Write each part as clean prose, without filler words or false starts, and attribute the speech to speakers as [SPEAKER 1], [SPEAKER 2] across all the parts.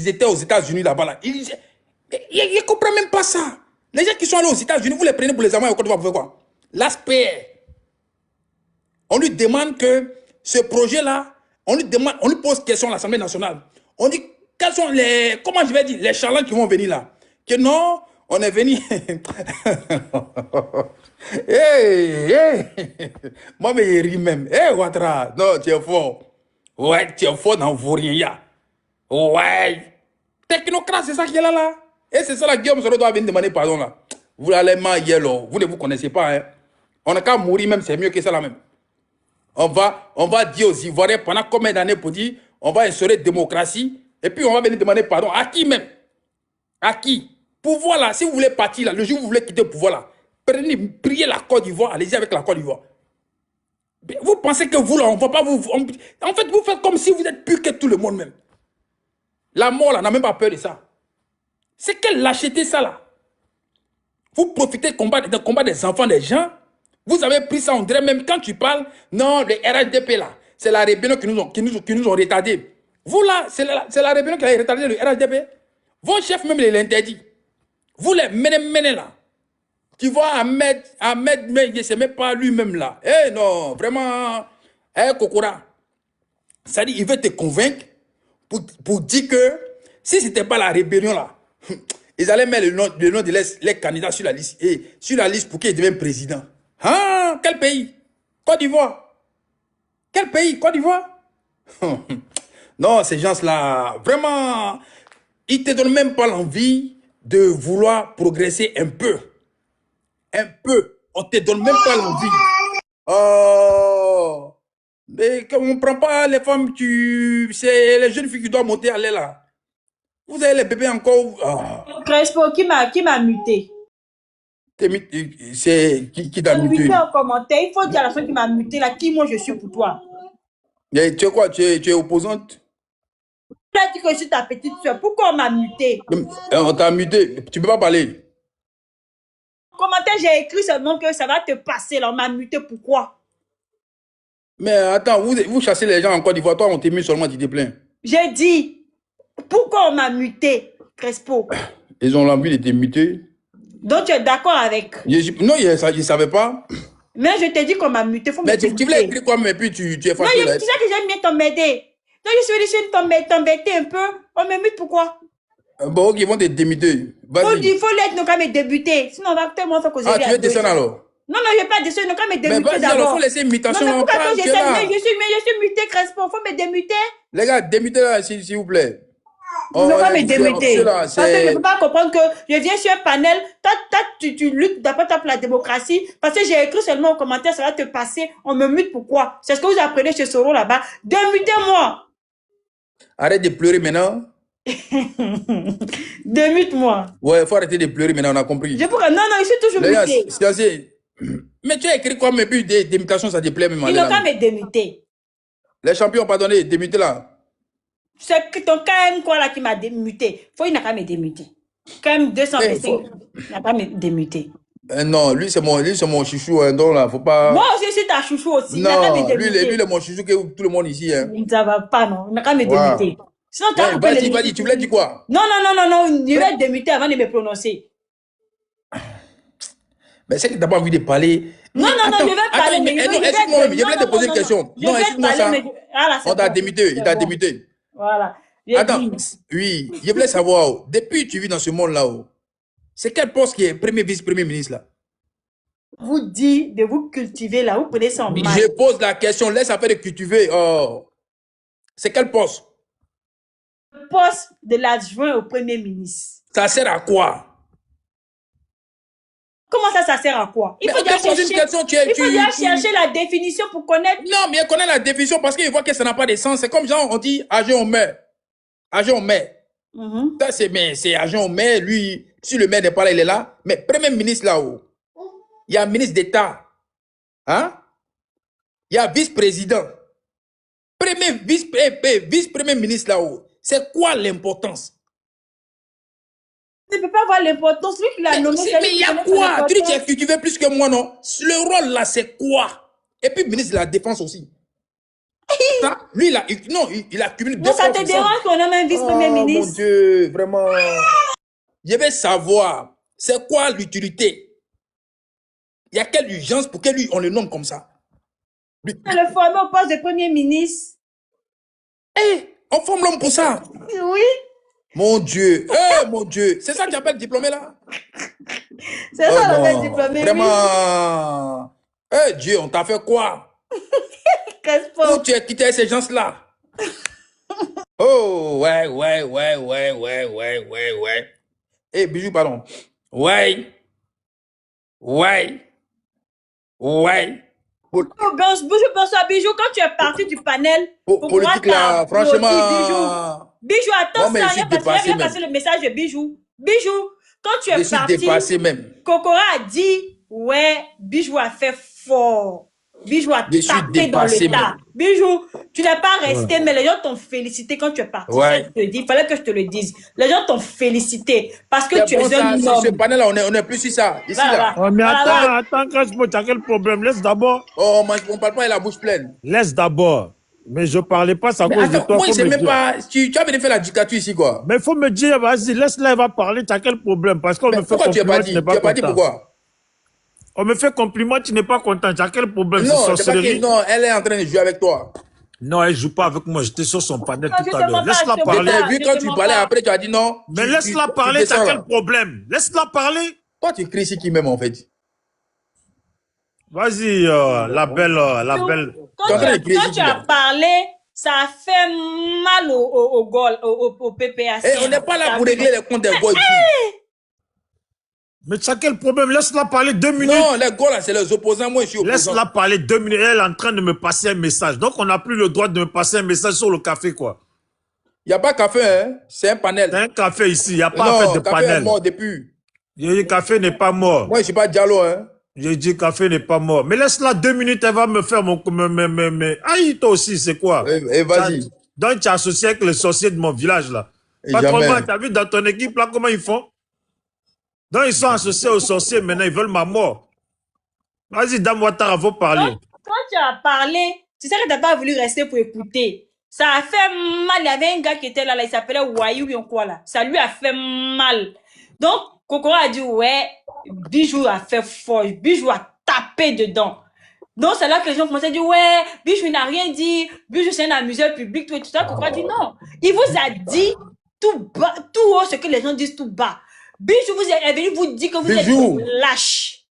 [SPEAKER 1] ils étaient aux États-Unis là-bas. Là. Ils ne comprennent même pas ça. Les gens qui sont allés aux États-Unis, vous les prenez pour les envoyer au Côte d'Ivoire, vous faites quoi? L'aspect. On lui demande que ce projet-là, on lui pose question à l'Assemblée nationale. On dit, quels sont les, comment je vais dire, les challenges qui vont venir là? Que non, on est venu. Hey, hey. Moi, mais il rit même. Hey, Ouattara, non, tu es fort. Ouais, tu es fort dans Vouria. Ouais. Technocrate, c'est ça qui est là, là. Et c'est ça, là, Guillaume Soro doit venir demander pardon, là. Vous allez mailler, vous ne vous connaissez pas, hein. On n'a qu'à mourir même, c'est mieux que ça, là, même. On va dire aux Ivoiriens pendant combien d'années pour dire on va instaurer démocratie et puis on va venir demander pardon. À qui même? À qui? Pouvoir là, si vous voulez partir là, le jour où vous voulez quitter le pouvoir là, prenez, priez la Côte d'Ivoire, allez-y avec la Côte d'Ivoire. Vous pensez que vous là, on va pas vous... en fait, vous faites comme si vous êtes plus que tout le monde même. La mort là n'a même pas peur de ça. C'est quelle lâcheté ça là? Vous profitez du combat des enfants des gens. Vous avez pris ça, on dirait même quand tu parles, non, le RHDP là, c'est la rébellion qui nous ont retardé. Vous là, c'est la rébellion qui a retardé le RHDP. Vos chefs même les l'interdit. Vous les menez là. Tu vois Ahmed, mais je ne sais même pas lui-même là. Eh non, vraiment, Kokora. Ça dit, il veut te convaincre pour dire que si ce n'était pas la rébellion là, ils allaient mettre le nom de les candidats sur la liste. Et sur la liste pour qu'ils deviennent président. Hein? Quel pays? Côte d'Ivoire. Quel pays? Côte d'Ivoire? Non, ces gens-là, vraiment, ils ne te donnent même pas l'envie de vouloir progresser un peu. Un peu. On ne te donne même pas l'envie. Oh! Mais on ne prend pas les femmes, c'est les jeunes filles qui doivent monter à l'aile là. Vous avez les bébés encore. Oh.
[SPEAKER 2] Crespo, qui m'a muté?
[SPEAKER 1] C'est qui t'a muté?
[SPEAKER 2] Muté en commentaire. Il faut dire à la personne qui m'a muté là, qui moi je suis pour toi.
[SPEAKER 1] Et tu es quoi? Tu es opposante?
[SPEAKER 2] Tu as dit que je suis ta petite soeur. Pourquoi on m'a muté?
[SPEAKER 1] On t'a muté. Tu ne peux pas parler.
[SPEAKER 2] En commentaire, j'ai écrit seulement que ça va te passer là. On m'a muté. Pourquoi?
[SPEAKER 1] Mais attends, vous chassez les gens en Côte d'Ivoire. Toi, on t'est mis seulement, tu te plains.
[SPEAKER 2] J'ai dit, pourquoi on m'a muté, Crespo?
[SPEAKER 1] Ils ont l'envie de te muter.
[SPEAKER 2] Donc tu es d'accord avec?
[SPEAKER 1] Non, ils ne savaient pas.
[SPEAKER 2] Mais je t'ai dit qu'on m'a muté. Faut
[SPEAKER 1] mais tu voulais écrire quoi, mais puis tu es fâché.
[SPEAKER 2] Non, tu sais que j'aime bien t'embêter. Donc je suis venu t'embêter un peu. On me mute pourquoi?
[SPEAKER 1] Bon, ok, ils vont te démuter.
[SPEAKER 2] Il faut l'être, nous quand même débuter. Sinon, on va tellement faire causer.
[SPEAKER 1] Ah, tu veux descendre alors?
[SPEAKER 2] Non, je ne vais pas descendre, quand même démuter
[SPEAKER 1] d'abord. Mais vas-y, il faut laisser mutation.
[SPEAKER 2] Non, mais pourquoi je suis muté, Crespo, il faut me démuter.
[SPEAKER 1] Les gars, démutez là, s'il vous plaît.
[SPEAKER 2] On ne va pas me démuter. Parce que je ne peux pas comprendre que je viens sur un panel, tu luttes d'abord pour la démocratie, parce que j'ai écrit seulement au commentaire, ça va te passer, on me mute pourquoi? C'est ce que vous apprenez chez Soro là-bas. Démutez-moi.
[SPEAKER 1] Arrête de pleurer maintenant.
[SPEAKER 2] Démute-moi.
[SPEAKER 1] Ouais, il faut arrêter de pleurer maintenant, on a compris.
[SPEAKER 2] Non, je suis toujours muté.
[SPEAKER 1] Mais tu as écrit quoi, mais puis des mutations, ça te plaît même.
[SPEAKER 2] Ils n'ont qu'à me démuter.
[SPEAKER 1] Les champions ont pardonné, démuter là.
[SPEAKER 2] C'est que ton KM quoi là qui m'a démuté. Il n'a qu'à me démuter. KM 225, il n'a qu'à me démuter.
[SPEAKER 1] Non, lui c'est mon chouchou, hein, donc là, faut pas...
[SPEAKER 2] Moi aussi, je suis ta chouchou aussi.
[SPEAKER 1] Non, lui, il est mon chouchou que tout le monde ici. Hein.
[SPEAKER 2] Ça va pas, non. Il n'a qu'à me démuter. Sinon,
[SPEAKER 1] vas-y, tu voulais dire quoi?
[SPEAKER 2] Non, je vais démuter avant de me prononcer.
[SPEAKER 1] Mais c'est que tu n'as pas envie de parler.
[SPEAKER 2] Non, je vais parler.
[SPEAKER 1] Excuse-moi, je voulais te poser une question. Non, excuse-moi ça. On t'a démuté, il t'a démuté.
[SPEAKER 2] Voilà.
[SPEAKER 1] Attends, oui, je voulais savoir, depuis que tu vis dans ce monde-là, c'est quel poste qui est premier vice-premier ministre là?
[SPEAKER 2] Vous dites de vous cultiver là, vous prenez ça en main.
[SPEAKER 1] Je pose la question, laisse affaire de cultiver. Oh. C'est quel poste?
[SPEAKER 2] Le poste de l'adjoint au premier ministre.
[SPEAKER 1] Ça sert à quoi?
[SPEAKER 2] Comment ça sert à quoi? Il faut déjà chercher la définition pour connaître.
[SPEAKER 1] Non, mais il connaît la définition parce qu'il voit que ça n'a pas de sens. C'est comme genre on dit agent au maire. Agent au maire. Ça, c'est agent au maire. Lui, si le maire n'est pas là, il est là. Mais premier ministre là-haut, il y a ministre d'État. Hein? Il y a vice-président. Vice-premier ministre là-haut. C'est quoi l'importance?
[SPEAKER 2] Tu ne peux pas avoir l'importance. Lui qui l'a nommé.
[SPEAKER 1] Mais il y a quoi? Tu dis que tu veux plus que moi, non? Le rôle là, c'est quoi? Et puis, ministre de la Défense aussi. Ça, lui, il a cumulé deux
[SPEAKER 2] Donc, ça te dérange qu'on ait un vice-premier ministre?
[SPEAKER 1] Mon Dieu, vraiment. Je vais savoir, c'est quoi l'utilité? Il y a quelle urgence pour que lui, on le nomme comme ça?
[SPEAKER 2] Le former au poste de premier ministre.
[SPEAKER 1] On forme l'homme pour ça.
[SPEAKER 2] Oui.
[SPEAKER 1] Mon Dieu, mon Dieu. C'est ça que tu appelles diplômé là?
[SPEAKER 2] C'est ça qu'on appelle diplômé.
[SPEAKER 1] Vraiment. Dieu, on t'a fait quoi? Où tu as quitté ces gens-là? Oh, ouais. Bijou, pardon. Ouais.
[SPEAKER 2] Je pense à Bijou, quand tu es parti du panel,
[SPEAKER 1] politique là, franchement.
[SPEAKER 2] Bijou, attends ça, il a passé le message de Bijou. Bijou, quand tu es parti,
[SPEAKER 1] dépassé même.
[SPEAKER 2] Kokora a dit, ouais, Bijou a fait fort. Bijou a tapé dans le tas. Bijou, tu n'es pas resté, mais les gens t'ont félicité quand tu es parti. Je te dis, il fallait que je te le dise. Les gens t'ont félicité parce que tu es un homme.
[SPEAKER 1] Ce panel-là, on est plus sur ça. Ici, là.
[SPEAKER 3] Oh, mais attends, Crespo, tu as quel problème? Laisse d'abord.
[SPEAKER 1] Oh, on parle pas, il a la bouche pleine.
[SPEAKER 3] Laisse d'abord. Mais je parlais pas, ça cause de toi.
[SPEAKER 1] Moi, je même pas. Tu as venu faire la dictature ici, quoi.
[SPEAKER 3] Mais il faut me dire, vas-y, laisse-la, elle va parler. Tu as quel problème? Parce qu'on me fait compliment, tu n'es pas content. Tu n'as pas dit pourquoi? On me fait compliment, tu n'es pas content. Tu as quel problème?
[SPEAKER 1] Non, elle est en train de jouer avec toi.
[SPEAKER 3] Non, elle ne joue pas avec moi. J'étais sur son panel tout à l'heure. Laisse-la parler.
[SPEAKER 1] Vu quand tu parlais après, tu as dit non.
[SPEAKER 3] Mais laisse-la parler, tu as quel problème? Laisse-la parler.
[SPEAKER 1] Toi, tu cries ici qui m'aime en fait.
[SPEAKER 3] Vas-y, la belle.
[SPEAKER 2] Quand tu as parlé, ça a fait mal au PPAC.
[SPEAKER 1] On n'est pas là pour régler les comptes des voix ici.
[SPEAKER 3] Mais tu as quel problème? Laisse-la parler 2 minutes.
[SPEAKER 1] Non, les gars là, c'est les opposants. Moi, je suis opposant.
[SPEAKER 3] Laisse-la parler 2 minutes. Elle est en train de me passer un message. Donc, on n'a plus le droit de me passer un message sur le café, quoi.
[SPEAKER 1] Il n'y a pas de café, hein? C'est un panel.
[SPEAKER 3] C'est un café ici. Il n'y a pas fait de panel.
[SPEAKER 1] Le café est mort depuis.
[SPEAKER 3] Le café n'est pas mort.
[SPEAKER 1] Moi, je ne suis pas Diallo, hein?
[SPEAKER 3] J'ai dit le café n'est pas mort. Mais laisse-la 2 minutes, elle va me faire mon... Aïe, toi aussi, c'est quoi?
[SPEAKER 1] Vas-y.
[SPEAKER 3] Donc, tu es associé avec les sorciers de mon village, là. Patron, tu as vu dans ton équipe, là, comment ils font? Donc, ils sont associés aux sorciers, maintenant, ils veulent ma mort. Vas-y, Dame Ouattara, faut parler.
[SPEAKER 2] Quand tu as parlé, tu sais que tu n'as pas voulu rester pour écouter. Ça a fait mal. Il y avait un gars qui était là, il s'appelait Wayou, ou quoi, là. Ça lui a fait mal. Donc, Kokora a dit, ouais, Bijou a fait fort. Bijou a tapé dedans. Donc, c'est là que les gens commençaient à dire, ouais, Bijou n'a rien dit. Bijou, c'est un amuseur public, tout ça. Kokora a dit, non. Il vous a dit tout bas, tout haut, ce que les gens disent tout bas. Bijou vous est venu vous dire que vous êtes lâche.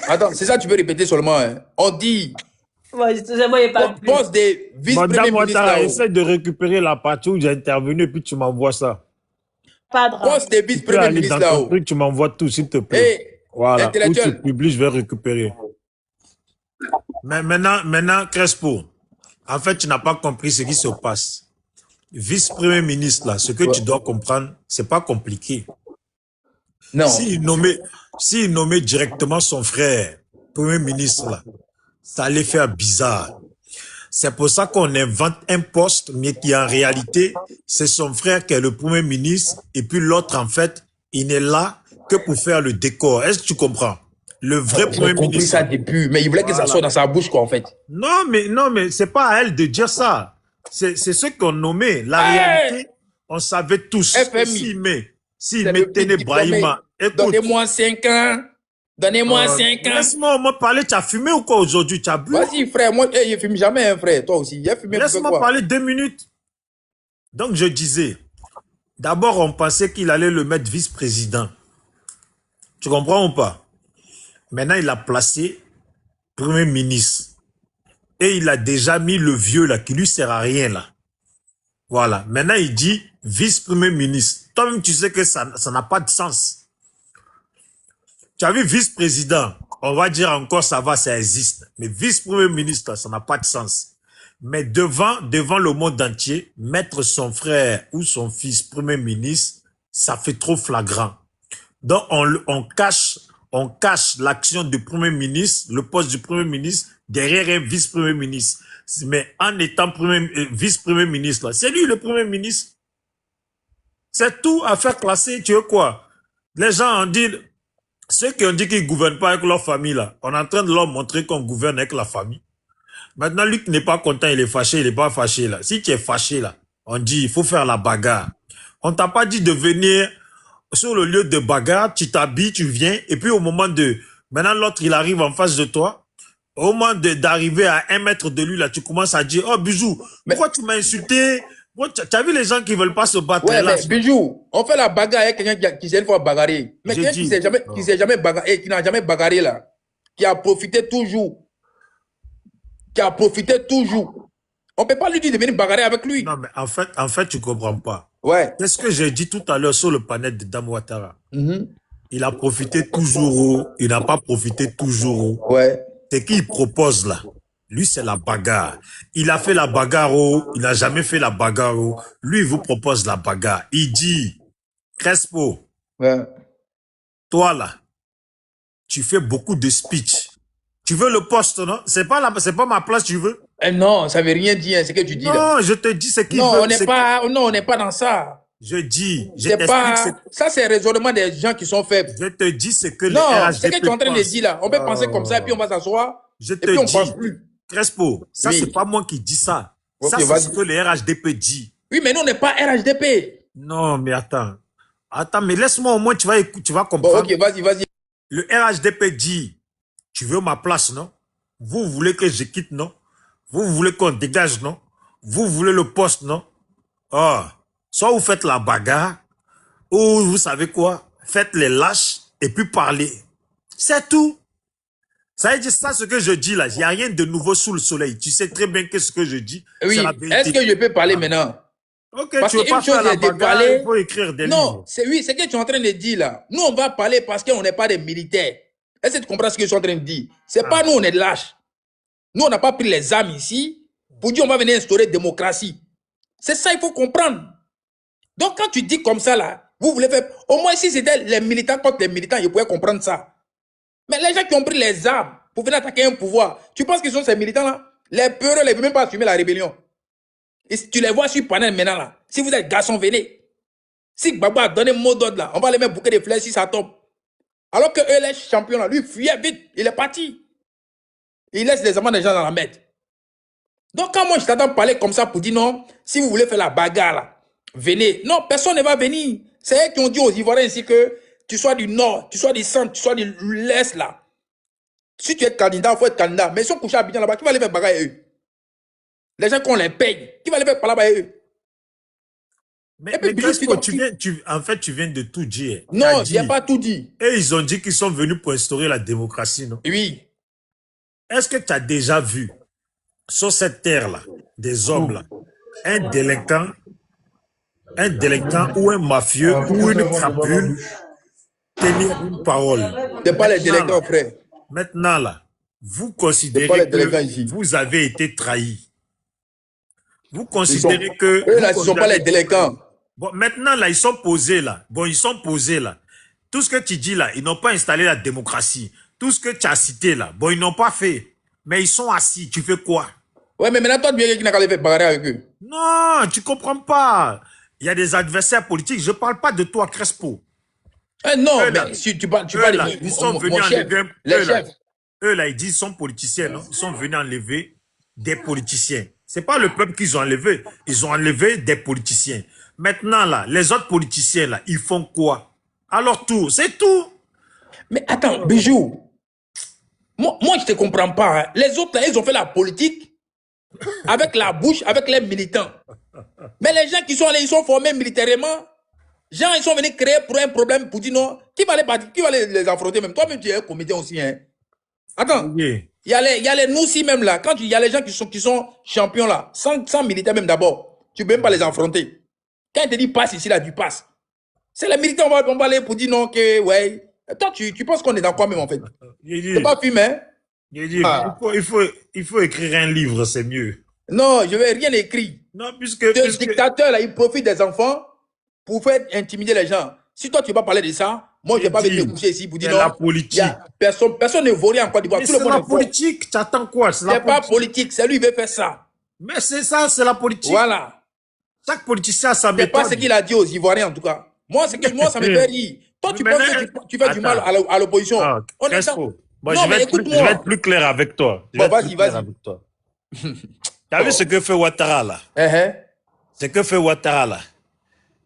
[SPEAKER 1] Attends, c'est ça que tu veux répéter seulement. Hein? On dit.
[SPEAKER 3] Poste des vice-premiers ministres. Essaye de récupérer la partie où j'ai intervenu et puis tu m'envoies ça.
[SPEAKER 2] Pas de
[SPEAKER 1] poste des vice-premiers ministres là-haut.
[SPEAKER 3] Tu m'envoies tout, s'il te plaît. Voilà. Où tu publies, je vais récupérer. Mais maintenant, Crespo, en fait, tu n'as pas compris ce qui se passe. Vice-premier ministre, là, ce que tu dois comprendre, c'est pas compliqué.
[SPEAKER 1] Non.
[SPEAKER 3] S'il nommait directement son frère, premier ministre, là, ça allait faire bizarre. C'est pour ça qu'on invente un poste, mais qui en réalité, c'est son frère qui est le premier ministre, et puis l'autre, en fait, il n'est là que pour faire le décor. Est-ce que tu comprends? Le vrai premier ministre. J'ai
[SPEAKER 1] compris ça depuis, mais il voulait que ça sorte dans sa bouche, quoi, en fait.
[SPEAKER 3] Non, mais c'est pas à elle de dire ça. C'est ce qu'on nommait. La réalité, on savait tous. S'il mettait Brahima, écoute.
[SPEAKER 1] Donnez-moi 5 ans. Donnez-moi 5 ans.
[SPEAKER 3] Laisse-moi parler. Tu as fumé ou quoi aujourd'hui? Tu as bu?
[SPEAKER 1] Vas-y, frère. Moi, je ne fume jamais, hein, frère. Toi aussi.
[SPEAKER 3] Laisse-moi parler 2 minutes. Donc, je disais, d'abord, on pensait qu'il allait le mettre vice-président. Tu comprends ou pas? Maintenant, il a placé premier ministre. Et il a déjà mis le vieux là, qui lui sert à rien là. Voilà. Maintenant, il dit vice-premier ministre. Toi-même, tu sais que ça n'a pas de sens. Tu as vu vice-président, on va dire encore ça va, ça existe. Mais vice-premier ministre, ça n'a pas de sens. Mais devant le monde entier, mettre son frère ou son fils premier ministre, ça fait trop flagrant. Donc, on cache l'action du premier ministre, le poste du premier ministre, derrière un vice-premier ministre. Mais en étant vice-premier ministre, c'est lui le premier ministre. C'est tout à faire classer, tu veux quoi? Les gens ont dit, ceux qui ont dit qu'ils ne gouvernent pas avec leur famille, là, on est en train de leur montrer qu'on gouverne avec la famille. Maintenant, Luc n'est pas content, il est fâché, il n'est pas fâché là. Si tu es fâché là, on dit il faut faire la bagarre. On t'a pas dit de venir sur le lieu de bagarre, tu t'habilles, tu viens, et puis au moment de... Maintenant, l'autre, il arrive en face de toi. Au moment d'arriver à 1 mètre de lui, là, tu commences à dire, oh, Bijou, pourquoi tu m'as insulté? Tu as vu les gens qui veulent pas se battre
[SPEAKER 1] ouais,
[SPEAKER 3] là?
[SPEAKER 1] Mais Bijou, on fait la bagarre avec quelqu'un qui s'est une fois bagarré. Mais quelqu'un qui s'est jamais bagarré, qui n'a jamais bagarré là, qui a profité toujours. Qui a profité toujours. On peut pas lui dire de venir bagarrer avec lui.
[SPEAKER 3] Non, mais en fait, tu comprends pas.
[SPEAKER 1] Ouais.
[SPEAKER 3] Qu'est-ce que j'ai dit tout à l'heure sur le panel de Dame Ouattara? Il a profité toujours, il n'a pas profité toujours.
[SPEAKER 1] Ouais.
[SPEAKER 3] C'est qu'il propose là. Lui, c'est la bagarre. Il a fait la bagarre, il n'a jamais fait la bagarre. Lui, il vous propose la bagarre. Il dit, Crespo,
[SPEAKER 1] ouais.
[SPEAKER 3] Toi là, tu fais beaucoup de speech. Tu veux le poste, non? C'est pas ma place, tu veux?
[SPEAKER 1] Non, ça veut rien dire, ce que tu dis là.
[SPEAKER 3] Non, je te dis ce qu'il veut.
[SPEAKER 1] Non, on n'est pas dans ça.
[SPEAKER 3] Je dis,
[SPEAKER 1] ça c'est le raisonnement des gens qui sont faibles.
[SPEAKER 3] Je te dis ce que
[SPEAKER 1] non,
[SPEAKER 3] le RHDP
[SPEAKER 1] ce que tu es en train de dire là, on peut penser comme ça et puis on va s'asseoir.
[SPEAKER 3] Et puis on pense plus. Crespo, ça
[SPEAKER 1] oui.
[SPEAKER 3] C'est pas moi qui dis ça.
[SPEAKER 1] Okay,
[SPEAKER 3] ça c'est ce que le RHDP dit.
[SPEAKER 1] Oui, mais nous on n'est pas RHDP.
[SPEAKER 3] Non, mais attends. Attends, mais laisse-moi au moins, tu vas comprendre.
[SPEAKER 1] Bon, ok, vas-y.
[SPEAKER 3] Le RHDP dit, tu veux ma place, non? Vous voulez que je quitte, non? Vous voulez qu'on dégage, non? Vous voulez le poste, non? Ah, soit vous faites la bagarre, ou vous savez quoi? Faites les lâches et puis parlez. C'est tout. Ça veut dire ça, ce que je dis là. Il n'y a rien de nouveau sous le soleil. Tu sais très bien que ce que je dis,
[SPEAKER 1] oui.
[SPEAKER 3] C'est la vérité.
[SPEAKER 1] Est-ce que je peux parler maintenant?
[SPEAKER 3] Ok, parce tu veux pas faire la bagarre, il faut écrire des livres.
[SPEAKER 1] Non, c'est ce que tu es en train de dire là. Nous, on va parler parce qu'on n'est pas des militaires. Est-ce que tu comprends ce que je suis en train de dire? C'est pas nous, on est lâches. Nous, on n'a pas pris les armes ici pour dire on va venir instaurer démocratie. C'est ça, il faut comprendre. Donc, quand tu dis comme ça là, vous voulez faire... Au moins, si c'était les militants contre les militants, ils pourraient comprendre ça. Mais les gens qui ont pris les armes pour venir attaquer un pouvoir, tu penses qu'ils sont ces militants-là? Les peureux, ils ne veulent même pas assumer la rébellion. Et si tu les vois sur panel maintenant, là, si vous êtes garçons, venez. Si Gbagbo a donné un mot d'ordre, là, on va les mettre bouquet de flèches si ça tombe. Alors que eux, les champions, là, lui, fuyait vite. Il est parti. Il laisse les amants des gens dans la merde. Donc, quand moi, je t'entends parler comme ça pour dire non, si vous voulez faire la bagarre, là, venez. Non, personne ne va venir. C'est eux qui ont dit aux Ivoiriens ici que tu sois du nord, tu sois du centre, tu sois de l'est, là. Si tu es candidat, il faut être candidat. Mais ils sont couchés à Abidjan là-bas, qui va les faire bagarre eux? Les gens qu'on les paye, qui va les faire parler là-bas eux?
[SPEAKER 3] Mais en fait, tu viens de tout dire.
[SPEAKER 1] Non, je n'ai pas tout dit.
[SPEAKER 3] Et ils ont dit qu'ils sont venus pour instaurer la démocratie, non?
[SPEAKER 1] Oui.
[SPEAKER 3] Est-ce que tu as déjà vu, sur cette terre-là, des hommes là, un délinquant ou un mafieux ou une crapule tenir une parole?
[SPEAKER 1] Ce n'est pas les délinquants, frère.
[SPEAKER 3] Maintenant, là, vous considérez que vous avez été trahi. Vous considérez que...
[SPEAKER 1] Eux, là, ils ne sont pas les délinquants.
[SPEAKER 3] Bon, maintenant, là, ils sont posés, là. Bon, ils sont posés, là. Tout ce que tu dis, là, ils n'ont pas installé la démocratie. Tout ce que tu as cité, là, bon, ils n'ont pas fait. Mais ils sont assis. Tu fais quoi?
[SPEAKER 1] Ouais, mais maintenant, toi, tu viens qui n'a qu'à les faire bagarrer avec eux.
[SPEAKER 3] Non, tu comprends pas. Il y a des adversaires politiques. Je ne parle pas de toi, Crespo.
[SPEAKER 1] Non, eux, mais là, si tu parles
[SPEAKER 3] là, ils sont venus enlever les chefs. Eux, là, ils disent qu'ils sont politiciens, non? Ils sont venus enlever des politiciens. C'est pas le peuple qu'ils ont enlevé. Ils ont enlevé des politiciens. Maintenant, là, les autres politiciens, là, ils font quoi? Alors tout, c'est tout.
[SPEAKER 1] Mais attends, Bijou. Moi, je ne te comprends pas. Hein. Les autres, là, ils ont fait la politique avec la bouche, avec les militants. Mais les gens qui sont allés, ils sont formés militairement. Gens, ils sont venus créer pour un problème pour dire non. Qui va les affronter même? Toi-même, tu es un comédien aussi. Hein. Attends. Oui. Il y a les nous aussi même là. Quand il y a les gens qui sont champions là, sans militaires même d'abord, tu ne peux même pas les affronter. Quand il te dit passe ici là, tu passes. C'est les militants, on va aller pour dire non, que ouais. Toi, tu penses qu'on est dans quoi même en fait? C'est pas film, hein?
[SPEAKER 3] Il faut écrire un livre, c'est mieux.
[SPEAKER 1] Non, je ne vais rien écrire.
[SPEAKER 3] Non, puisque...
[SPEAKER 1] Ce dictateur là, il profite des enfants pour faire intimider les gens. Si toi, tu vas parler de ça, moi, je ne vais pas venir te coucher ici pour dire non.
[SPEAKER 3] La politique.
[SPEAKER 1] Personne ne vaut rien en Côte d'Ivoire.
[SPEAKER 3] C'est la politique, tu attends quoi?
[SPEAKER 1] C'est pas politique, c'est lui qui veut faire ça.
[SPEAKER 3] Mais c'est ça, c'est la politique.
[SPEAKER 1] Voilà.
[SPEAKER 3] Chaque politicien a sa méthode.
[SPEAKER 1] C'est pas ce qu'il a dit aux Ivoiriens en tout cas. Moi, ça me fait rire. Toi, tu penses que tu fais du mal à l'opposition.
[SPEAKER 3] Bon, je vais être plus clair avec toi.
[SPEAKER 1] Bon, vas-y.
[SPEAKER 3] T'as vu ce que fait Ouattara là? Ce que fait Ouattara là,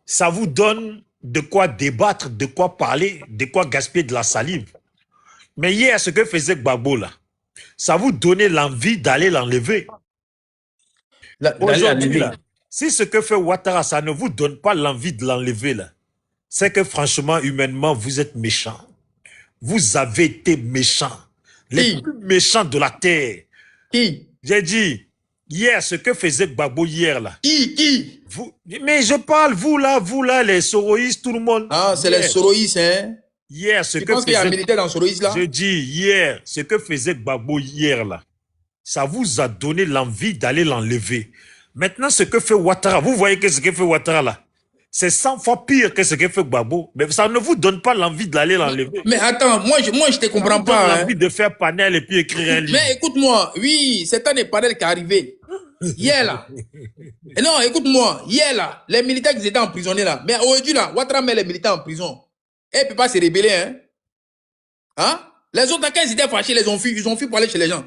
[SPEAKER 3] ça vous donne de quoi débattre, de quoi parler, de quoi gaspiller de la salive. Mais hier, ce que faisait Gbagbo là, ça vous donnait l'envie d'aller l'enlever. Aujourd'hui, là, si ce que fait Ouattara, ça ne vous donne pas l'envie de l'enlever là, c'est que franchement, humainement, vous êtes méchant. Vous avez été méchant. Les plus méchants de la terre.
[SPEAKER 1] Qui?
[SPEAKER 3] J'ai dit, hier, ce que faisait Gbagbo hier là.
[SPEAKER 1] Qui?
[SPEAKER 3] Vous, mais je parle, vous là, les soroïstes, tout le monde.
[SPEAKER 1] Ah, c'est les soroïstes, hein?
[SPEAKER 3] Hier, ce
[SPEAKER 1] tu
[SPEAKER 3] que
[SPEAKER 1] penses qu'il y a un militaire dans soroïstes là?
[SPEAKER 3] Je dis, hier, ce que faisait Gbagbo hier là, ça vous a donné l'envie d'aller l'enlever. Maintenant, ce que fait Ouattara, vous voyez que ce que fait Ouattara là, c'est 100 fois pire que ce que fait Gbagbo. Mais ça ne vous donne pas l'envie d'aller l'enlever.
[SPEAKER 1] Mais attends, moi je te comprends pas.
[SPEAKER 3] Ça vous donne l'envie de faire panel et puis écrire un livre.
[SPEAKER 1] Mais écoute-moi, oui, c'est un des panels qui est arrivé. Hier là. Et non, écoute-moi, hier là, les militaires qui étaient emprisonnés là. Mais aujourd'hui là, Ouattara met les militaires en prison. Et ils ne peuvent pas se rébeller, hein? Hein? Les autres, quand ils étaient fâchés, ils ont fui pour aller chez les gens.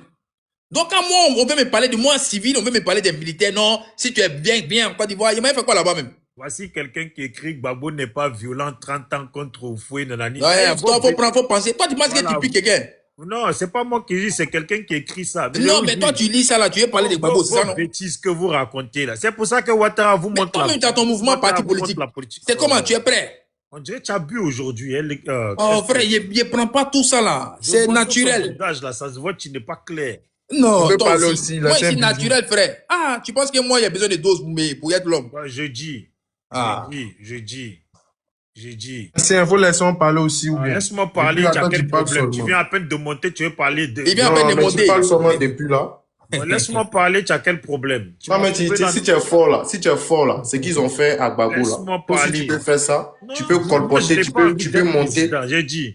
[SPEAKER 1] Donc, quand moi, on veut me parler de moi civil, on veut me parler des militaires, non, si tu es bien en Côte d'Ivoire, il m'a fait quoi là-bas même?
[SPEAKER 3] Voici quelqu'un qui écrit que Gbagbo n'est pas violent, 30 ans contre Oufoué, nanani.
[SPEAKER 1] Ouais, faut penser. Toi, tu penses que tu puis quelqu'un?
[SPEAKER 3] Non, c'est pas moi qui dis, c'est quelqu'un qui écrit ça. Mais
[SPEAKER 1] non, mais toi, tu lis ça là, tu veux parler de Gbagbo, c'est ça, non?
[SPEAKER 3] Bêtise que vous racontez là. C'est pour ça que Ouattara vous montre
[SPEAKER 1] toi-même, tu as ton mouvement parti politique. C'est comment? Tu es prêt?
[SPEAKER 3] On dirait que tu as bu aujourd'hui.
[SPEAKER 1] Oh frère, il ne prend pas tout ça là. C'est naturel.
[SPEAKER 3] Là, ça se voit, tu n'es pas clair.
[SPEAKER 1] Non, toi aussi. Moi, c'est naturel, frère. Ah, tu penses que moi, il y a besoin de doses pour être l'homme?
[SPEAKER 3] Je dis.
[SPEAKER 4] C'est un faut laisser-moi parler aussi ou bien.
[SPEAKER 3] Laisse-moi parler, tu as quel problème? Tu viens à peine de monter, tu veux parler de...
[SPEAKER 1] Il vient à peine de monter.
[SPEAKER 4] Tu parles seulement depuis là.
[SPEAKER 3] Laisse-moi parler, tu as quel problème?
[SPEAKER 4] Non, mais si tu es fort là, ce qu'ils ont fait à Gbagbo là. Si tu peux faire ça, tu peux colporter, tu peux monter.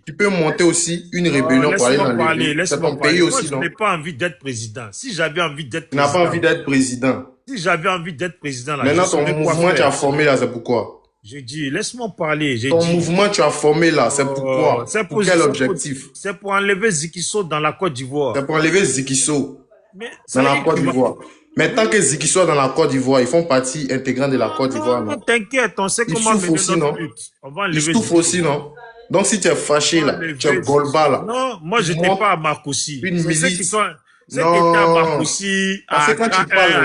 [SPEAKER 4] Tu peux monter aussi une rébellion pour aller dans le
[SPEAKER 3] c'est ton pays aussi, non? Je n'ai pas envie d'être président. Si j'avais envie d'être
[SPEAKER 4] président. Tu n'as pas envie d'être président.
[SPEAKER 3] Si j'avais envie d'être président là.
[SPEAKER 4] Maintenant, ton mouvement, tu as formé là, c'est pourquoi?
[SPEAKER 3] Je dis, laisse-moi parler.
[SPEAKER 4] Ton mouvement, tu as formé là, c'est pourquoi? Pour quel objectif?
[SPEAKER 3] C'est pour enlever Zikiso dans la Côte d'Ivoire.
[SPEAKER 4] C'est pour enlever Zikiso dans la Côte d'Ivoire. Mais tant que Zikiso est dans la Côte d'Ivoire, ils font partie intégrante de la Côte d'Ivoire.
[SPEAKER 3] Non, t'inquiète, on sait comment mener notre lutte.
[SPEAKER 4] Ils souffrent aussi, non? Donc si tu es fâché là, tu es Golba là.
[SPEAKER 3] Non, moi je n'étais pas à Marcoussi.
[SPEAKER 4] Une milice.
[SPEAKER 3] Ceux qui étaient à Marcoussi, à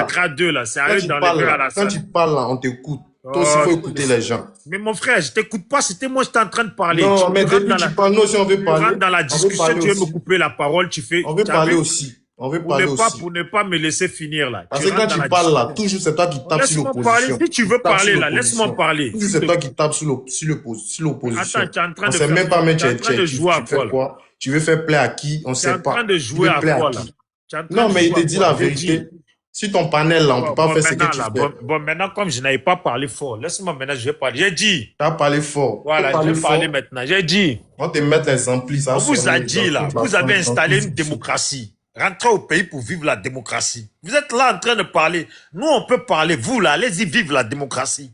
[SPEAKER 3] grade 2 là, c'est à eux d'enlever à la salle.
[SPEAKER 4] Quand tu parles là, on t'écoute. Toi aussi, il faut écouter les gens.
[SPEAKER 3] Mais mon frère, je t'écoute pas, c'était moi, j'étais en train de parler.
[SPEAKER 4] Non, mais depuis tu parles, nous aussi, on veut parler.
[SPEAKER 3] Tu rentres dans la discussion, tu veux me couper la parole, tu fais...
[SPEAKER 4] On veut parler aussi. On veut parler aussi.
[SPEAKER 3] Pour ne pas me laisser finir là.
[SPEAKER 4] Parce que quand tu parles là, toujours c'est toi qui tapes sur l'opposition.
[SPEAKER 3] Si tu veux parler là, laisse-moi parler.
[SPEAKER 4] Toujours c'est toi qui tapes sur l'opposition.
[SPEAKER 3] Attends, tu es en train
[SPEAKER 4] de faire... On sait même pas, mais tu
[SPEAKER 3] de jouer à quoi?
[SPEAKER 4] Tu veux faire plaisir à qui? On ne sait pas.
[SPEAKER 3] Tu es en train de jouer à quoi là?
[SPEAKER 4] Non, mais il te dit la vérité. Si ton panel là, on ne peut pas faire ce que tu fais.
[SPEAKER 3] Bon, maintenant, comme je n'avais pas parlé fort, laisse-moi maintenant, je vais parler. J'ai dit.
[SPEAKER 4] Tu as parlé fort.
[SPEAKER 3] Voilà, je vais parler maintenant. J'ai dit.
[SPEAKER 4] On te met les amplis.
[SPEAKER 3] On vous a dit là, vous avez installé une démocratie. Rentrez au pays pour vivre la démocratie. Vous êtes là en train de parler. Nous, on peut parler. Vous là, allez-y vivre la démocratie.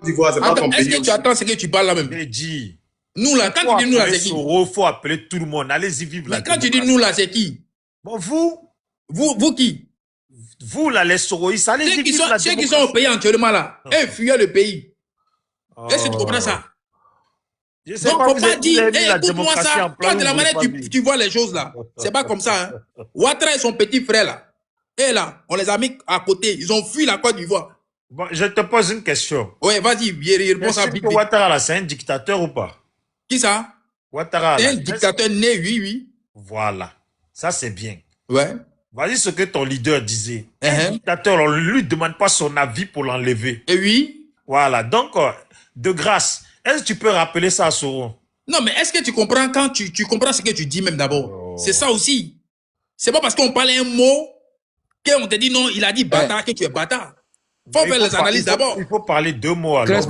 [SPEAKER 1] Est-ce que tu attends ce que tu parles là même?
[SPEAKER 3] J'ai dit.
[SPEAKER 1] Nous là, quand tu dis nous là, c'est qui?
[SPEAKER 3] Il faut appeler tout le monde. Allez-y vivre la démocratie.
[SPEAKER 1] Mais quand tu dis nous là, c'est qui?
[SPEAKER 3] Bon, vous
[SPEAKER 1] qui?
[SPEAKER 3] Vous là, les soroïstes, allez-y vivre la démocratie.
[SPEAKER 1] Ceux qui sont au pays entièrement là, eux fuyaient le pays. Est-ce que tu comprends ça?
[SPEAKER 3] Je sais
[SPEAKER 1] donc,
[SPEAKER 3] pas,
[SPEAKER 1] faut pas dire,
[SPEAKER 3] écoute-moi
[SPEAKER 1] ça. Toi, de la manière tu vois les choses là, c'est pas comme ça. Hein. Ouattara et son petit frère là, et là, on les a mis à côté. Ils ont fui la Côte d'Ivoire.
[SPEAKER 3] Bon, je te pose une question.
[SPEAKER 1] Oui, vas-y, réponds ça vite.
[SPEAKER 3] Ouattara là, c'est un dictateur ou pas?
[SPEAKER 1] Qui ça?
[SPEAKER 3] Ouattara.
[SPEAKER 1] C'est un dictateur né, oui.
[SPEAKER 3] Voilà. Ça, c'est bien.
[SPEAKER 1] Ouais.
[SPEAKER 3] Vas-y, ce que ton leader disait. Un dictateur, on ne lui demande pas son avis pour l'enlever.
[SPEAKER 1] Et oui.
[SPEAKER 3] Voilà. Donc, de grâce, est-ce que tu peux rappeler ça à Soro?
[SPEAKER 1] Non, mais est-ce que tu comprends quand tu comprends ce que tu dis même d'abord? C'est ça aussi. C'est pas parce qu'on parle un mot qu'on te dit non, il a dit bâtard que tu es bâtard. Faut faire les analyses d'abord.
[SPEAKER 3] Il faut parler deux mots alors.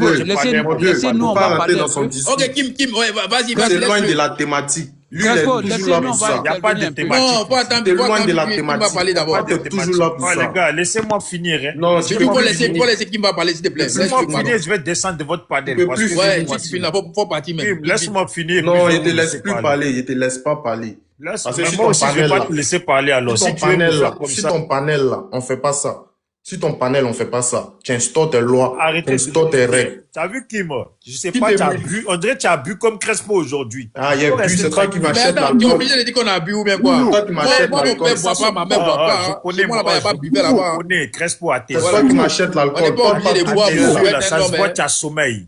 [SPEAKER 4] Laissez-nous, on va parler dans son discours.
[SPEAKER 1] Ok, Kim, ouais, vas-y.
[SPEAKER 4] C'est loin de la thématique. Lui, il est toujours là pour ça.
[SPEAKER 3] Il n'y a pas de thématique.
[SPEAKER 1] Non, faut attendre.
[SPEAKER 4] T'es loin de la thématique.
[SPEAKER 1] Kim va parler d'abord.
[SPEAKER 4] T'es toujours là pour ça.
[SPEAKER 3] Les gars, laissez-moi finir.
[SPEAKER 4] Non,
[SPEAKER 1] il faut laisser Kim va parler, s'il te plaît.
[SPEAKER 3] Laisse-moi finir, je vais descendre de votre panel.
[SPEAKER 4] Tu peux plus finir.
[SPEAKER 1] Ouais, tu finis là, faut partir même.
[SPEAKER 3] Laisse-moi finir.
[SPEAKER 4] Non, il te laisse plus parler. Il te laisse pas parler.
[SPEAKER 3] Parce
[SPEAKER 4] que
[SPEAKER 3] si moi aussi, je ne vais pas te laisser parler alors.
[SPEAKER 4] Si ton panel là, on ne fait pas ça. Si ton panel, on ne fait pas ça, tu instaures tes lois, tu instaures tes règles.
[SPEAKER 3] Tu as vu qui, moi? Je ne sais pas, tu as bu. On dirait que tu as bu comme Crespo aujourd'hui.
[SPEAKER 4] Ah, il y a bu, c'est toi qui m'achètes l'alcool.
[SPEAKER 1] Tu es obligé de dire qu'on a bu ou bien quoi?
[SPEAKER 4] Toi qui m'achètes l'alcool.
[SPEAKER 1] Moi, mon père boit pas, ma mère boit pas.
[SPEAKER 3] Je connais, moi,
[SPEAKER 1] là-bas, il n'y a pas buveur là-bas.
[SPEAKER 3] Je connais Crespo à tes
[SPEAKER 4] C'est toi qui m'achètes l'alcool.
[SPEAKER 1] On n'est pas obligé de boire pour
[SPEAKER 3] ça se voit, tu as sommeil.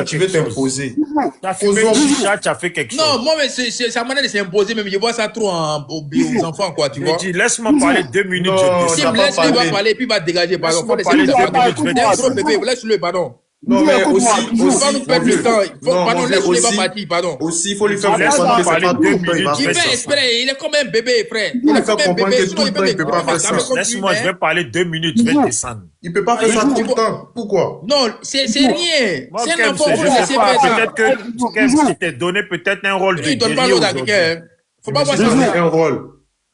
[SPEAKER 4] Tu veux t'imposer.
[SPEAKER 3] Tu as fumé une chicha, tu as fait quelque chose.
[SPEAKER 1] Non, moi, mais c'est sa manière de s'imposer, même je vois ça trop aux enfants, quoi, tu vois.
[SPEAKER 3] Je dis, laisse-moi parler 2 minutes.
[SPEAKER 1] Si me laisse, il va parler, puis il va dégager, pardon.
[SPEAKER 3] Laisse-moi parler 2 minutes.
[SPEAKER 1] Bébé, laisse-le, pardon.
[SPEAKER 4] Non, mais aussi,
[SPEAKER 1] faut pas nous perdre le temps. Pardon, laisse-le, il va partir, pardon.
[SPEAKER 4] Aussi, il faut lui faire comprendre que c'est pas tout le temps il va
[SPEAKER 1] Il
[SPEAKER 4] faire
[SPEAKER 1] fait
[SPEAKER 4] ça.
[SPEAKER 1] exprès, il est comme un bébé, frère.
[SPEAKER 4] Il a fait comprendre que tout le temps il peut pas faire ça.
[SPEAKER 3] Laisse-moi, je vais parler 2 minutes, je vais descendre.
[SPEAKER 4] Il peut pas faire ça tout le temps. Pourquoi?
[SPEAKER 1] Non, c'est rien.
[SPEAKER 3] Moi,
[SPEAKER 1] C'est un enfant,
[SPEAKER 3] je
[SPEAKER 1] faut le
[SPEAKER 3] sais
[SPEAKER 1] laisser
[SPEAKER 3] pas,
[SPEAKER 1] faire ça.
[SPEAKER 3] peut-être que Kems t'ai donné peut-être un rôle de
[SPEAKER 1] Tu donnes pas
[SPEAKER 3] guerrier
[SPEAKER 1] l'autre à
[SPEAKER 3] aujourd'hui.
[SPEAKER 1] quelqu'un. Faut pas voir ça.
[SPEAKER 4] Un rôle.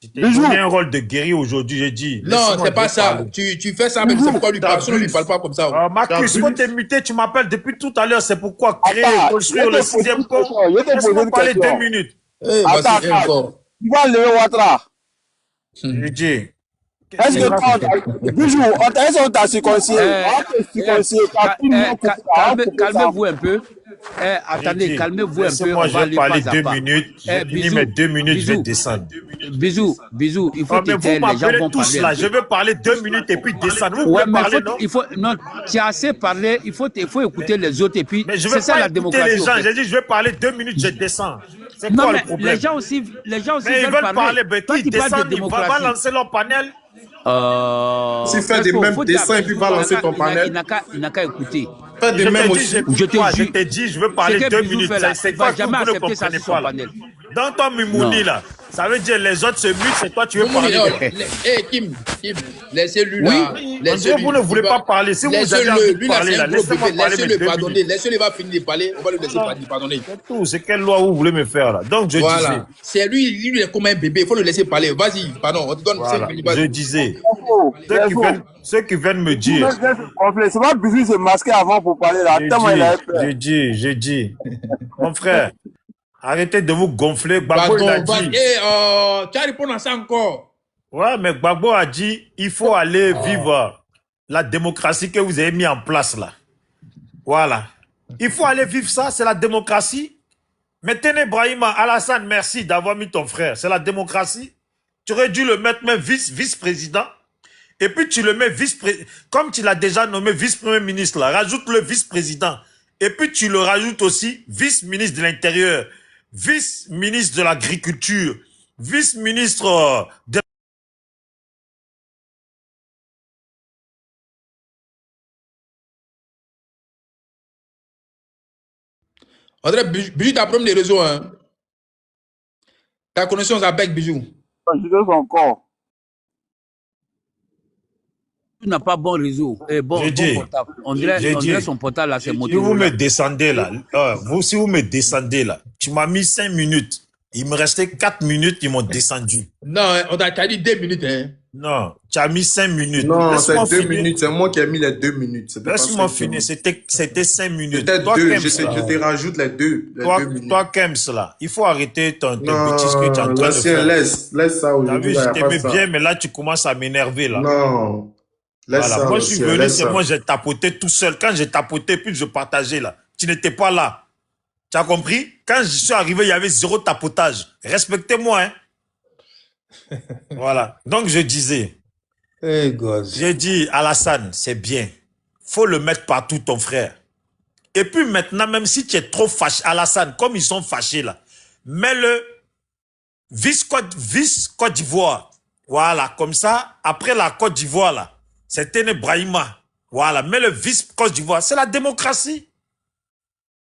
[SPEAKER 3] Je t'ai donné un rôle de guerrier aujourd'hui, j'ai dit.
[SPEAKER 1] Non, c'est pas ça. Tu fais ça, même c'est pourquoi lui parle. Sinon, lui parle pas comme ça.
[SPEAKER 3] Marcus, quand t'es muté, tu m'appelles depuis tout à l'heure. C'est pourquoi créer, construire le 6e pont. Laisse-moi parler 2 minutes.
[SPEAKER 1] Attends,
[SPEAKER 5] tu vas lever Ouattara.
[SPEAKER 3] J'ai dit.
[SPEAKER 5] Est-ce que Bijou, est-ce qu'on t'a circoncisé?
[SPEAKER 6] Calmez-vous un peu. Attendez, calmez-vous un peu.
[SPEAKER 3] Moi, je vais parler 2 minutes. J'ai fini mes 2 minutes, je vais descendre.
[SPEAKER 6] Bisous, il faut que
[SPEAKER 3] vous m'appelez tous là. Je vais parler 2 minutes et puis descendre. Vous pouvez parler, non?
[SPEAKER 6] Non, tu as assez parlé. Il faut écouter les autres et puis.
[SPEAKER 3] Mais je vais pas écouter les gens. J'ai dit, je vais parler 2 minutes, je descends. C'est quoi le problème?
[SPEAKER 6] Les gens aussi
[SPEAKER 3] mais ils veulent parler. Mais qui descendent, ils vont lancer leur panel.
[SPEAKER 4] Si fait des mêmes dessins et puis va lancer ton panel.
[SPEAKER 6] Il n'a qu'à écouter.
[SPEAKER 3] Fais des mêmes aussi. Je t'ai dit, je veux parler 2 minutes. C'est quoi que vous ne comprenez pas là? Dans ton Mimouni là, ça veut dire les autres se mutent, c'est toi tu veux parler.
[SPEAKER 1] Kim, laissez-lui là.
[SPEAKER 3] Vous ne voulez pas parler. Si vous avez envie de parler là, laissez-moi parler.
[SPEAKER 1] Laissez-le pardonner. Laissez-le va finir de parler. On va le laisser pardonner.
[SPEAKER 3] C'est tout. C'est quelle loi vous voulez me faire là? Donc je disais.
[SPEAKER 1] C'est lui, il est comme un bébé. Il faut le laisser parler. Vas-y, pardon. On te donne 5 minutes.
[SPEAKER 3] Je disais. Ceux qui viennent me dire.
[SPEAKER 5] C'est pas Bijou se masquer avant pour parler là.
[SPEAKER 3] J'ai dit. Mon frère. Arrêtez de vous gonfler. Gbagbo il a dit.
[SPEAKER 1] Tu as répondu à ça encore.
[SPEAKER 3] Ouais, mais Gbagbo a dit il faut aller vivre la démocratie que vous avez mis en place là. Voilà. Il faut aller vivre ça, c'est la démocratie. Mais tenez, Brahima, Alassane, merci d'avoir mis ton frère. C'est la démocratie. Tu aurais dû le mettre même vice-président. Et puis tu le mets vice-président. Comme tu l'as déjà nommé vice-premier ministre là, rajoute-le vice-président. Et puis tu le rajoutes aussi vice-ministre de l'Intérieur. Vice-ministre de l'Agriculture, vice-ministre de...
[SPEAKER 1] André, Bijou, t'as problème des réseaux, hein? Ta connaissance avec Bijou.
[SPEAKER 5] Je donne encore.
[SPEAKER 6] Tu n'as pas bon réseau. Bon portable. On dirait son portable là, c'est moto.
[SPEAKER 3] Si vous me descendez là, si vous me descendez là, tu m'as mis 5 minutes. Il me restait 4 minutes, ils m'ont descendu.
[SPEAKER 1] Non, on t'a dit 2 minutes, hein.
[SPEAKER 3] Non, tu as mis 5 minutes.
[SPEAKER 4] Non, c'est 2 minutes. C'est moi qui ai mis les 2 minutes.
[SPEAKER 3] Laisse-moi finir. C'était 5 minutes.
[SPEAKER 4] C'était 2. Je te rajoute les 2 minutes.
[SPEAKER 3] Toi, Kems, là, il faut arrêter ton bêtise que tu es en train de faire.
[SPEAKER 4] Laisse ça aujourd'hui.
[SPEAKER 3] Je t'aimais bien, mais là, tu commences à m'énerver, là.
[SPEAKER 4] Non. Laisse ça.
[SPEAKER 3] Moi, je suis venu, c'est moi, j'ai tapoté tout seul. Quand j'ai tapoté, puis je partageais, là. Tu n'étais pas là. Tu as compris? Quand je suis arrivé, il y avait 0 tapotage. Respectez-moi, hein. Voilà. Donc, je disais. J'ai dit, Alassane, c'est bien. Faut le mettre partout, ton frère. Et puis maintenant, même si tu es trop fâché, Alassane, comme ils sont fâchés là, mets-le vice-Côte d'Ivoire. Voilà, comme ça, après la Côte d'Ivoire là, c'était Brahima. Voilà, mets-le vice-Côte d'Ivoire. C'est la démocratie.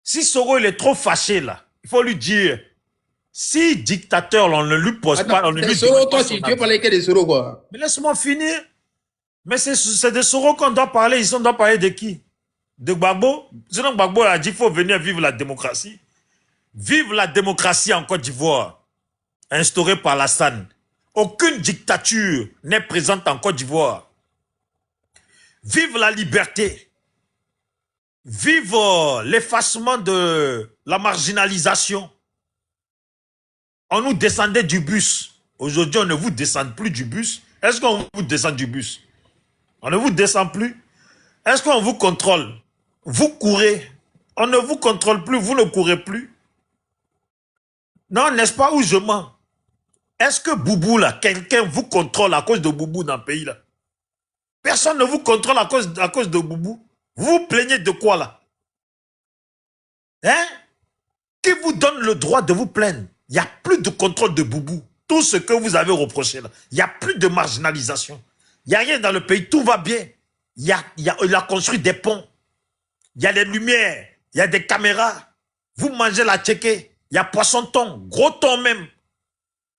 [SPEAKER 3] Si Soro, il est trop fâché là, il faut lui dire, si dictateur, on ne lui pose pas, on ne lui
[SPEAKER 1] Soro, toi, tu veux parler que de Soro, quoi.
[SPEAKER 3] Mais laisse-moi finir. Mais c'est de Soro qu'on doit parler. Ils doivent parler de qui? De Gbagbo? Sinon, Gbagbo a dit qu'il faut venir vivre la démocratie. Vive la démocratie en Côte d'Ivoire, instaurée par Alassane. Aucune dictature n'est présente en Côte d'Ivoire. Vive la liberté. Vive l'effacement de la marginalisation. On nous descendait du bus. Aujourd'hui, on ne vous descend plus du bus. Est-ce qu'on vous descend du bus? On ne vous descend plus. Est-ce qu'on vous contrôle? Vous courez. On ne vous contrôle plus, vous ne courez plus. Non, n'est-ce pas où je mens? Est-ce que Boubou, là, quelqu'un vous contrôle à cause de Boubou dans le pays, là? Personne ne vous contrôle à cause de Boubou. Vous vous plaignez de quoi, là? Hein? Qui vous donne le droit de vous plaindre? Il n'y a plus de contrôle de Boubou. Tout ce que vous avez reproché, là, il n'y a plus de marginalisation. Il n'y a rien dans le pays, tout va bien. Il a construit des ponts. Il y a des lumières, il y a des caméras. Vous mangez la tchéké. Il y a poisson-thon, gros thon même.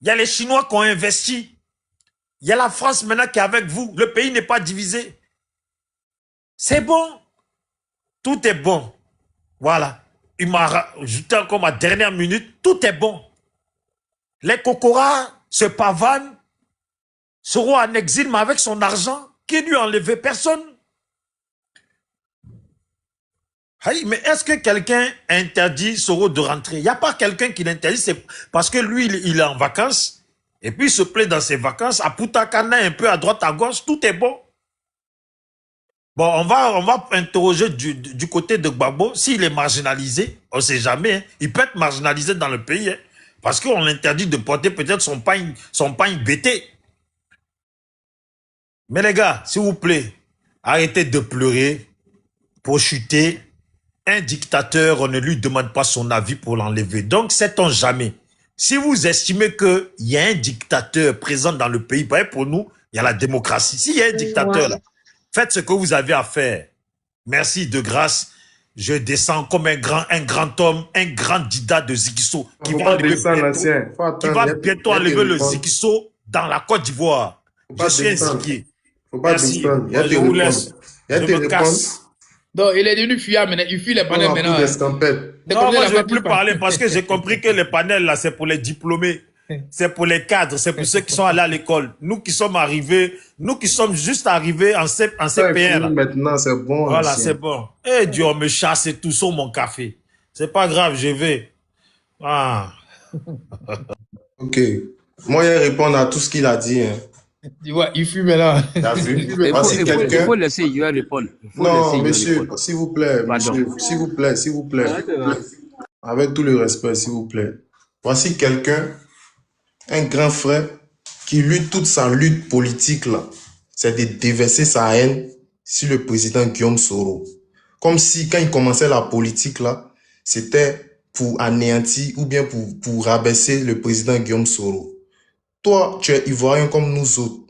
[SPEAKER 3] Il y a les Chinois qui ont investi. Il y a la France maintenant qui est avec vous. Le pays n'est pas divisé. C'est bon. Tout est bon. Voilà. Il m'a ajouté encore ma dernière minute. Tout est bon. Les cocoras se pavanent, seront en exil, mais avec son argent, qui lui a enlevé? Personne. Hey, mais est-ce que quelqu'un interdit Soro de rentrer? Il n'y a pas quelqu'un qui l'interdit, c'est parce que lui, il est en vacances, et puis il se plaît dans ses vacances, à Putakana, un peu à droite, à gauche, tout est bon. Bon, on va interroger du côté de Gbagbo, s'il est marginalisé, on ne sait jamais, hein. Il peut être marginalisé dans le pays, hein, parce qu'on l'interdit de porter peut-être son pagne bêté. Mais les gars, s'il vous plaît, arrêtez de pleurer pour chuter. Un dictateur, on ne lui demande pas son avis pour l'enlever. Donc, sait-on jamais. Si vous estimez qu'il y a un dictateur présent dans le pays, pour nous, il y a la démocratie. S'il y a un dictateur, là, faites ce que vous avez à faire. Merci, de grâce. Je descends comme un grand homme, un grand dida de Zikiso qui va bientôt enlever le Zikiso dans la Côte d'Ivoire. Je suis insigné. Merci. Je vous laisse. Je me casse.
[SPEAKER 1] Donc, il est devenu fuyard maintenant. Il fuit les panels maintenant.
[SPEAKER 3] Non, moi, je ne vais plus parler parce que j'ai compris que les panels, là, c'est pour les diplômés. C'est pour les cadres. C'est pour ceux qui sont allés à l'école. Nous qui sommes arrivés, nous qui sommes juste arrivés en CPR.
[SPEAKER 4] Maintenant, c'est bon.
[SPEAKER 3] Voilà, c'est bon. Eh Dieu, on me chasse et tout sur mon café. C'est pas grave, je vais. Ah.
[SPEAKER 4] Ok. Moi, je vais répondre à tout ce qu'il a dit. Hein.
[SPEAKER 1] Tu vois, il fume là.
[SPEAKER 6] Il faut laisser Yoa répondre.
[SPEAKER 4] Non, monsieur, s'il vous plaît, monsieur, s'il vous plaît, s'il vous plaît. Avec tout le respect, s'il vous plaît. Voici quelqu'un, un grand frère, qui lutte toute sa lutte politique là. C'est de déverser sa haine sur le président Guillaume Soro. Comme si, quand il commençait la politique là, c'était pour anéantir ou bien pour rabaisser le président Guillaume Soro. Toi, tu es ivoirien comme nous autres.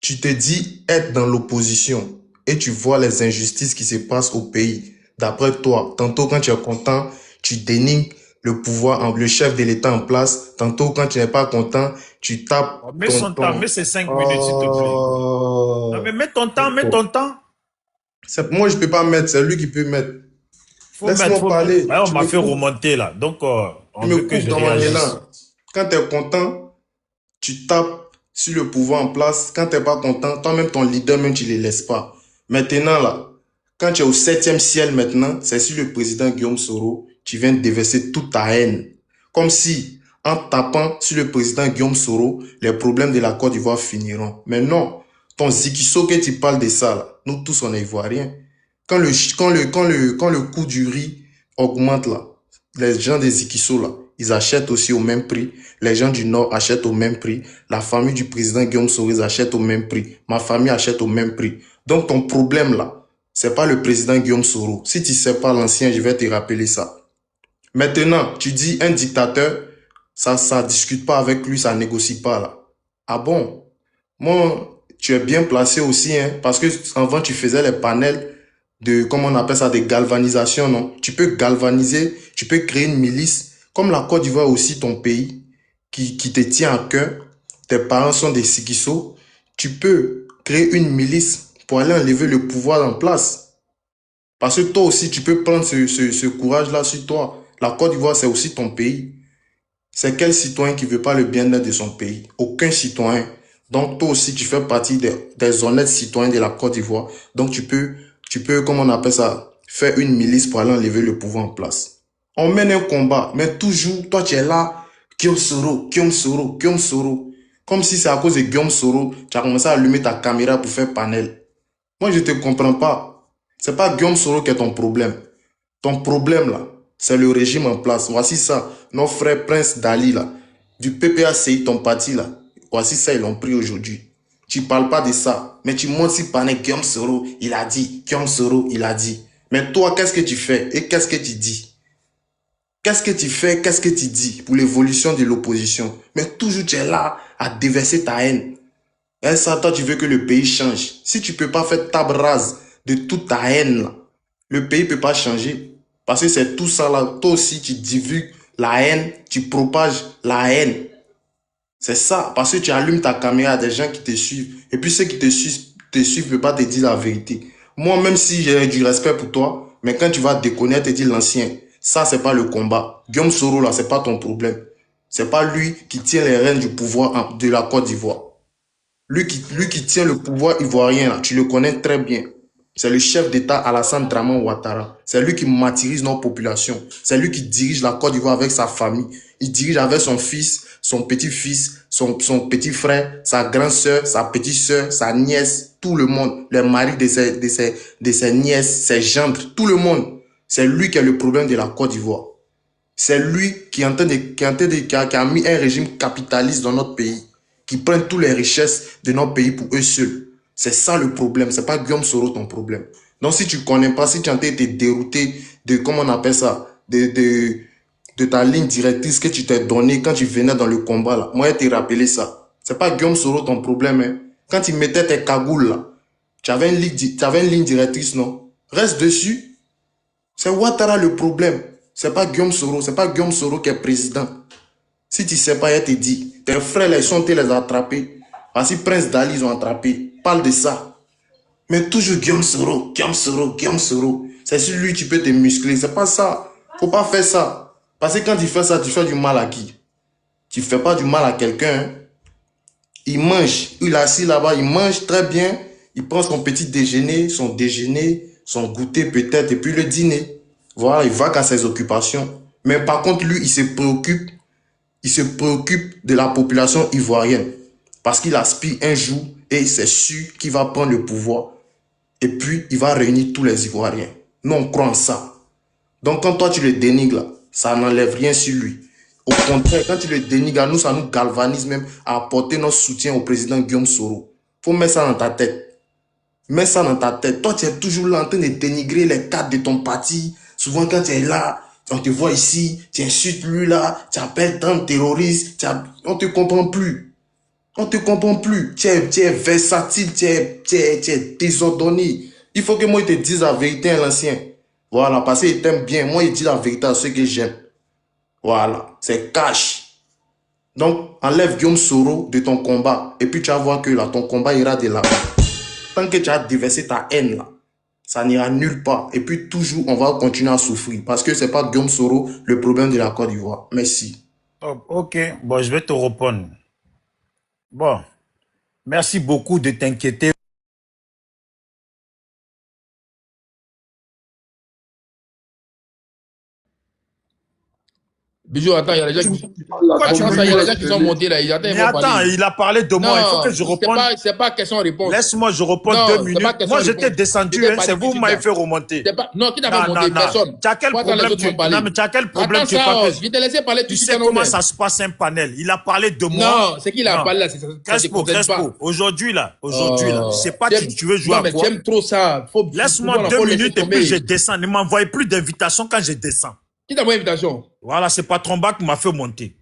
[SPEAKER 4] Tu te dis être dans l'opposition et tu vois les injustices qui se passent au pays. D'après toi, tantôt quand tu es content, tu dénigres le pouvoir, le chef de l'État en place. Tantôt quand tu n'es pas content, tu tapes
[SPEAKER 3] mets son temps, mets ses 5 minutes s'il te plaît. Non, mais mets ton temps, mets ton temps.
[SPEAKER 4] Moi, je ne peux pas mettre, c'est lui qui peut mettre. Laisse-moi parler.
[SPEAKER 3] Ouais, on m'a fait remonter là, donc on veut que je réagisse.
[SPEAKER 4] Quand tu es content, tu tapes sur le pouvoir en place. Quand tu n'es pas content, toi-même, ton leader, même, tu ne les laisses pas. Maintenant, là, quand tu es au 7e ciel maintenant, c'est sur le président Guillaume Soro, tu viens de déverser toute ta haine. Comme si, en tapant sur le président Guillaume Soro, les problèmes de la Côte d'Ivoire finiront. Mais non, ton Zikiso que tu parles de ça, là, nous tous, on est ivoiriens. Quand le coût du riz augmente, là, les gens des Zikiso, là, ils achètent aussi au même prix. Les gens du Nord achètent au même prix. La famille du président Guillaume Soro, ils achètent au même prix. Ma famille achète au même prix. Donc, ton problème là, c'est pas le président Guillaume Soro. Si tu sais pas l'ancien, je vais te rappeler ça. Maintenant, tu dis un dictateur, ça discute pas avec lui, ça négocie pas là. Ah bon? Moi, tu es bien placé aussi, hein, parce que avant, tu faisais les panels de, comment on appelle ça, des galvanisations, non? Tu peux galvaniser, tu peux créer une milice. Comme la Côte d'Ivoire aussi ton pays, qui te tient à cœur, tes parents sont des Sikiso, tu peux créer une milice pour aller enlever le pouvoir en place. Parce que toi aussi, tu peux prendre ce courage-là sur toi. La Côte d'Ivoire, c'est aussi ton pays. C'est quel citoyen qui veut pas le bien-être de son pays? Aucun citoyen. Donc toi aussi, tu fais partie des honnêtes citoyens de la Côte d'Ivoire. Donc tu peux, comment on appelle ça, faire une milice pour aller enlever le pouvoir en place. On mène un combat, mais toujours, toi, tu es là, Guillaume Soro, Guillaume Soro, Guillaume Soro. Comme si c'est à cause de Guillaume Soro, tu as commencé à allumer ta caméra pour faire panel. Moi, je ne te comprends pas. C'est pas Guillaume Soro qui est ton problème. Ton problème, là, c'est le régime en place. Voici ça. Nos frères Prince Dali, là, du PPACI, ton parti, là. Voici ça, ils l'ont pris aujourd'hui. Tu parles pas de ça. Mais tu montres si panel Guillaume Soro, il a dit. Guillaume Soro, il a dit. Mais toi, qu'est-ce que tu fais et qu'est-ce que tu dis? Qu'est-ce que tu fais, qu'est-ce que tu dis pour l'évolution de l'opposition? Mais toujours tu es là à déverser ta haine. Et ça, toi, tu veux que le pays change. Si tu peux pas faire table rase de toute ta haine, là, le pays peut pas changer. Parce que c'est tout ça là. Toi aussi, tu divulgues la haine, tu propages la haine. C'est ça. Parce que tu allumes ta caméra à des gens qui te suivent. Et puis ceux qui te suivent ne peuvent pas te dire la vérité. Moi, même si j'ai du respect pour toi, mais quand tu vas déconner, te dire l'ancien. Ça, c'est pas le combat. Guillaume Soro, là, c'est pas ton problème. C'est pas lui qui tient les rênes du pouvoir de la Côte d'Ivoire. Lui qui tient le pouvoir ivoirien, là, tu le connais très bien. C'est le chef d'État Alassane Draman Ouattara. C'est lui qui martyrise nos populations. C'est lui qui dirige la Côte d'Ivoire avec sa famille. Il dirige avec son fils, son petit-fils, son petit frère, sa grande sœur, sa petite sœur, sa nièce, tout le monde. Les maris de ses nièces, ses gendres, tout le monde. C'est lui qui a le problème de la Côte d'Ivoire. C'est lui qui a mis un régime capitaliste dans notre pays, qui prend toutes les richesses de notre pays pour eux seuls. C'est ça le problème, c'est pas Guillaume Soro ton problème. Donc si tu connais pas, si tu as été dérouté de, comment on appelle ça, de ta ligne directrice que tu t'es donnée quand tu venais dans le combat là, moi je t'ai rappelé ça. C'est pas Guillaume Soro ton problème. Hein. Quand tu mettais tes cagoules là, tu avais une ligne directrice, non? Reste dessus. C'est Ouattara le problème. C'est pas Guillaume Soro. C'est pas Guillaume Soro qui est président. Si tu sais pas, il te dit. Tes frères, là, ils sont allés les attraper. Voici Prince Dali, ils ont attrapé. Parle de ça. Mais toujours Guillaume Soro, Guillaume Soro, Guillaume Soro. C'est sur lui que tu peux te muscler. C'est pas ça. Faut pas faire ça. Parce que quand tu fais ça, tu fais du mal à qui? Tu fais pas du mal à quelqu'un. Hein? Il mange. Il est assis là-bas, il mange très bien. Il prend son petit déjeuner, son goûter peut-être, et puis le dîner. Voilà, il va qu'à ses occupations. Mais par contre, lui, il se préoccupe de la population ivoirienne. Parce qu'il aspire un jour, et c'est sûr qu'il va prendre le pouvoir. Et puis, il va réunir tous les Ivoiriens. Nous, on croit en ça. Donc, quand toi, tu le dénigres, là, ça n'enlève rien sur lui. Au contraire, quand tu le dénigres, nous, ça nous galvanise même à apporter notre soutien au président Guillaume Soro. Faut mettre ça dans ta tête. Mets ça dans ta tête. Toi, tu es toujours là en train de dénigrer les cadres de ton parti. Souvent, quand tu es là, on te voit ici, tu insultes lui là, tu appelles tant de terroristes, on te comprend plus. On te comprend plus. Tu es versatile, tu es désordonné. Il faut que moi, je te dise la vérité à l'ancien. Voilà, parce qu'il t'aime bien. Moi, il dit la vérité à ceux que j'aime. Voilà, c'est cash. Donc, enlève Guillaume Soro de ton combat. Et puis, tu vas voir que là, ton combat ira de là-bas. Tant que tu as déversé ta haine là, ça n'ira nulle part. Et puis toujours, on va continuer à souffrir. Parce que ce n'est pas Guillaume Soro le problème de la Côte d'Ivoire. Merci.
[SPEAKER 3] Oh, ok, bon, je vais te répondre. Bon, merci beaucoup de t'inquiéter.
[SPEAKER 1] Bijou, attends, il y a des gens qui sont montés là.
[SPEAKER 3] Mais attends, il a parlé de moi. Il faut que je réponde.
[SPEAKER 1] C'est pas question-réponse.
[SPEAKER 3] Laisse-moi, je réponds 2 minutes. Moi, j'étais descendu. C'est vous qui m'avez fait remonter.
[SPEAKER 1] Non, qui t'a fait remonter? Personne.
[SPEAKER 3] Tu as quel problème? Non, mais tu as quel problème?
[SPEAKER 1] Je t'ai laissé parler.
[SPEAKER 3] Tu sais comment ça se passe un panel? Il a parlé de moi.
[SPEAKER 1] Non, c'est qu'il a parlé là.
[SPEAKER 3] Crespo. Aujourd'hui là, je sais pas si tu veux jouer à quoi.
[SPEAKER 1] Non, mais j'aime trop ça.
[SPEAKER 3] Laisse-moi 2 minutes et puis je descends. Ne m'envoie plus d'invitation quand je descends.
[SPEAKER 1] Qui t'a envoyé l'invitation?
[SPEAKER 3] Voilà, c'est Patron Ba qui m'a fait monter.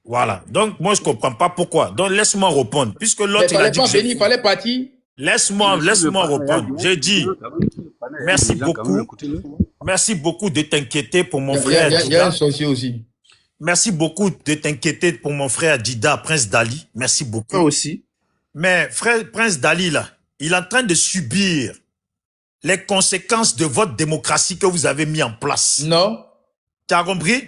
[SPEAKER 3] Voilà. Donc, moi, je ne comprends pas pourquoi. Donc, laisse-moi répondre. Puisque l'autre, il a dit que
[SPEAKER 1] il fallait partir.
[SPEAKER 3] Laisse-moi répondre. J'ai dit, merci beaucoup. Merci beaucoup de t'inquiéter pour mon frère Dida.
[SPEAKER 1] Il y a un sorcier aussi.
[SPEAKER 3] Merci beaucoup de t'inquiéter pour mon frère Dida, Prince Dali. Merci beaucoup.
[SPEAKER 5] Moi aussi.
[SPEAKER 3] Mais frère Prince Dali, là, il est en train de subir les conséquences de votre démocratie que vous avez mis en place.
[SPEAKER 1] Non.
[SPEAKER 3] Tu as compris?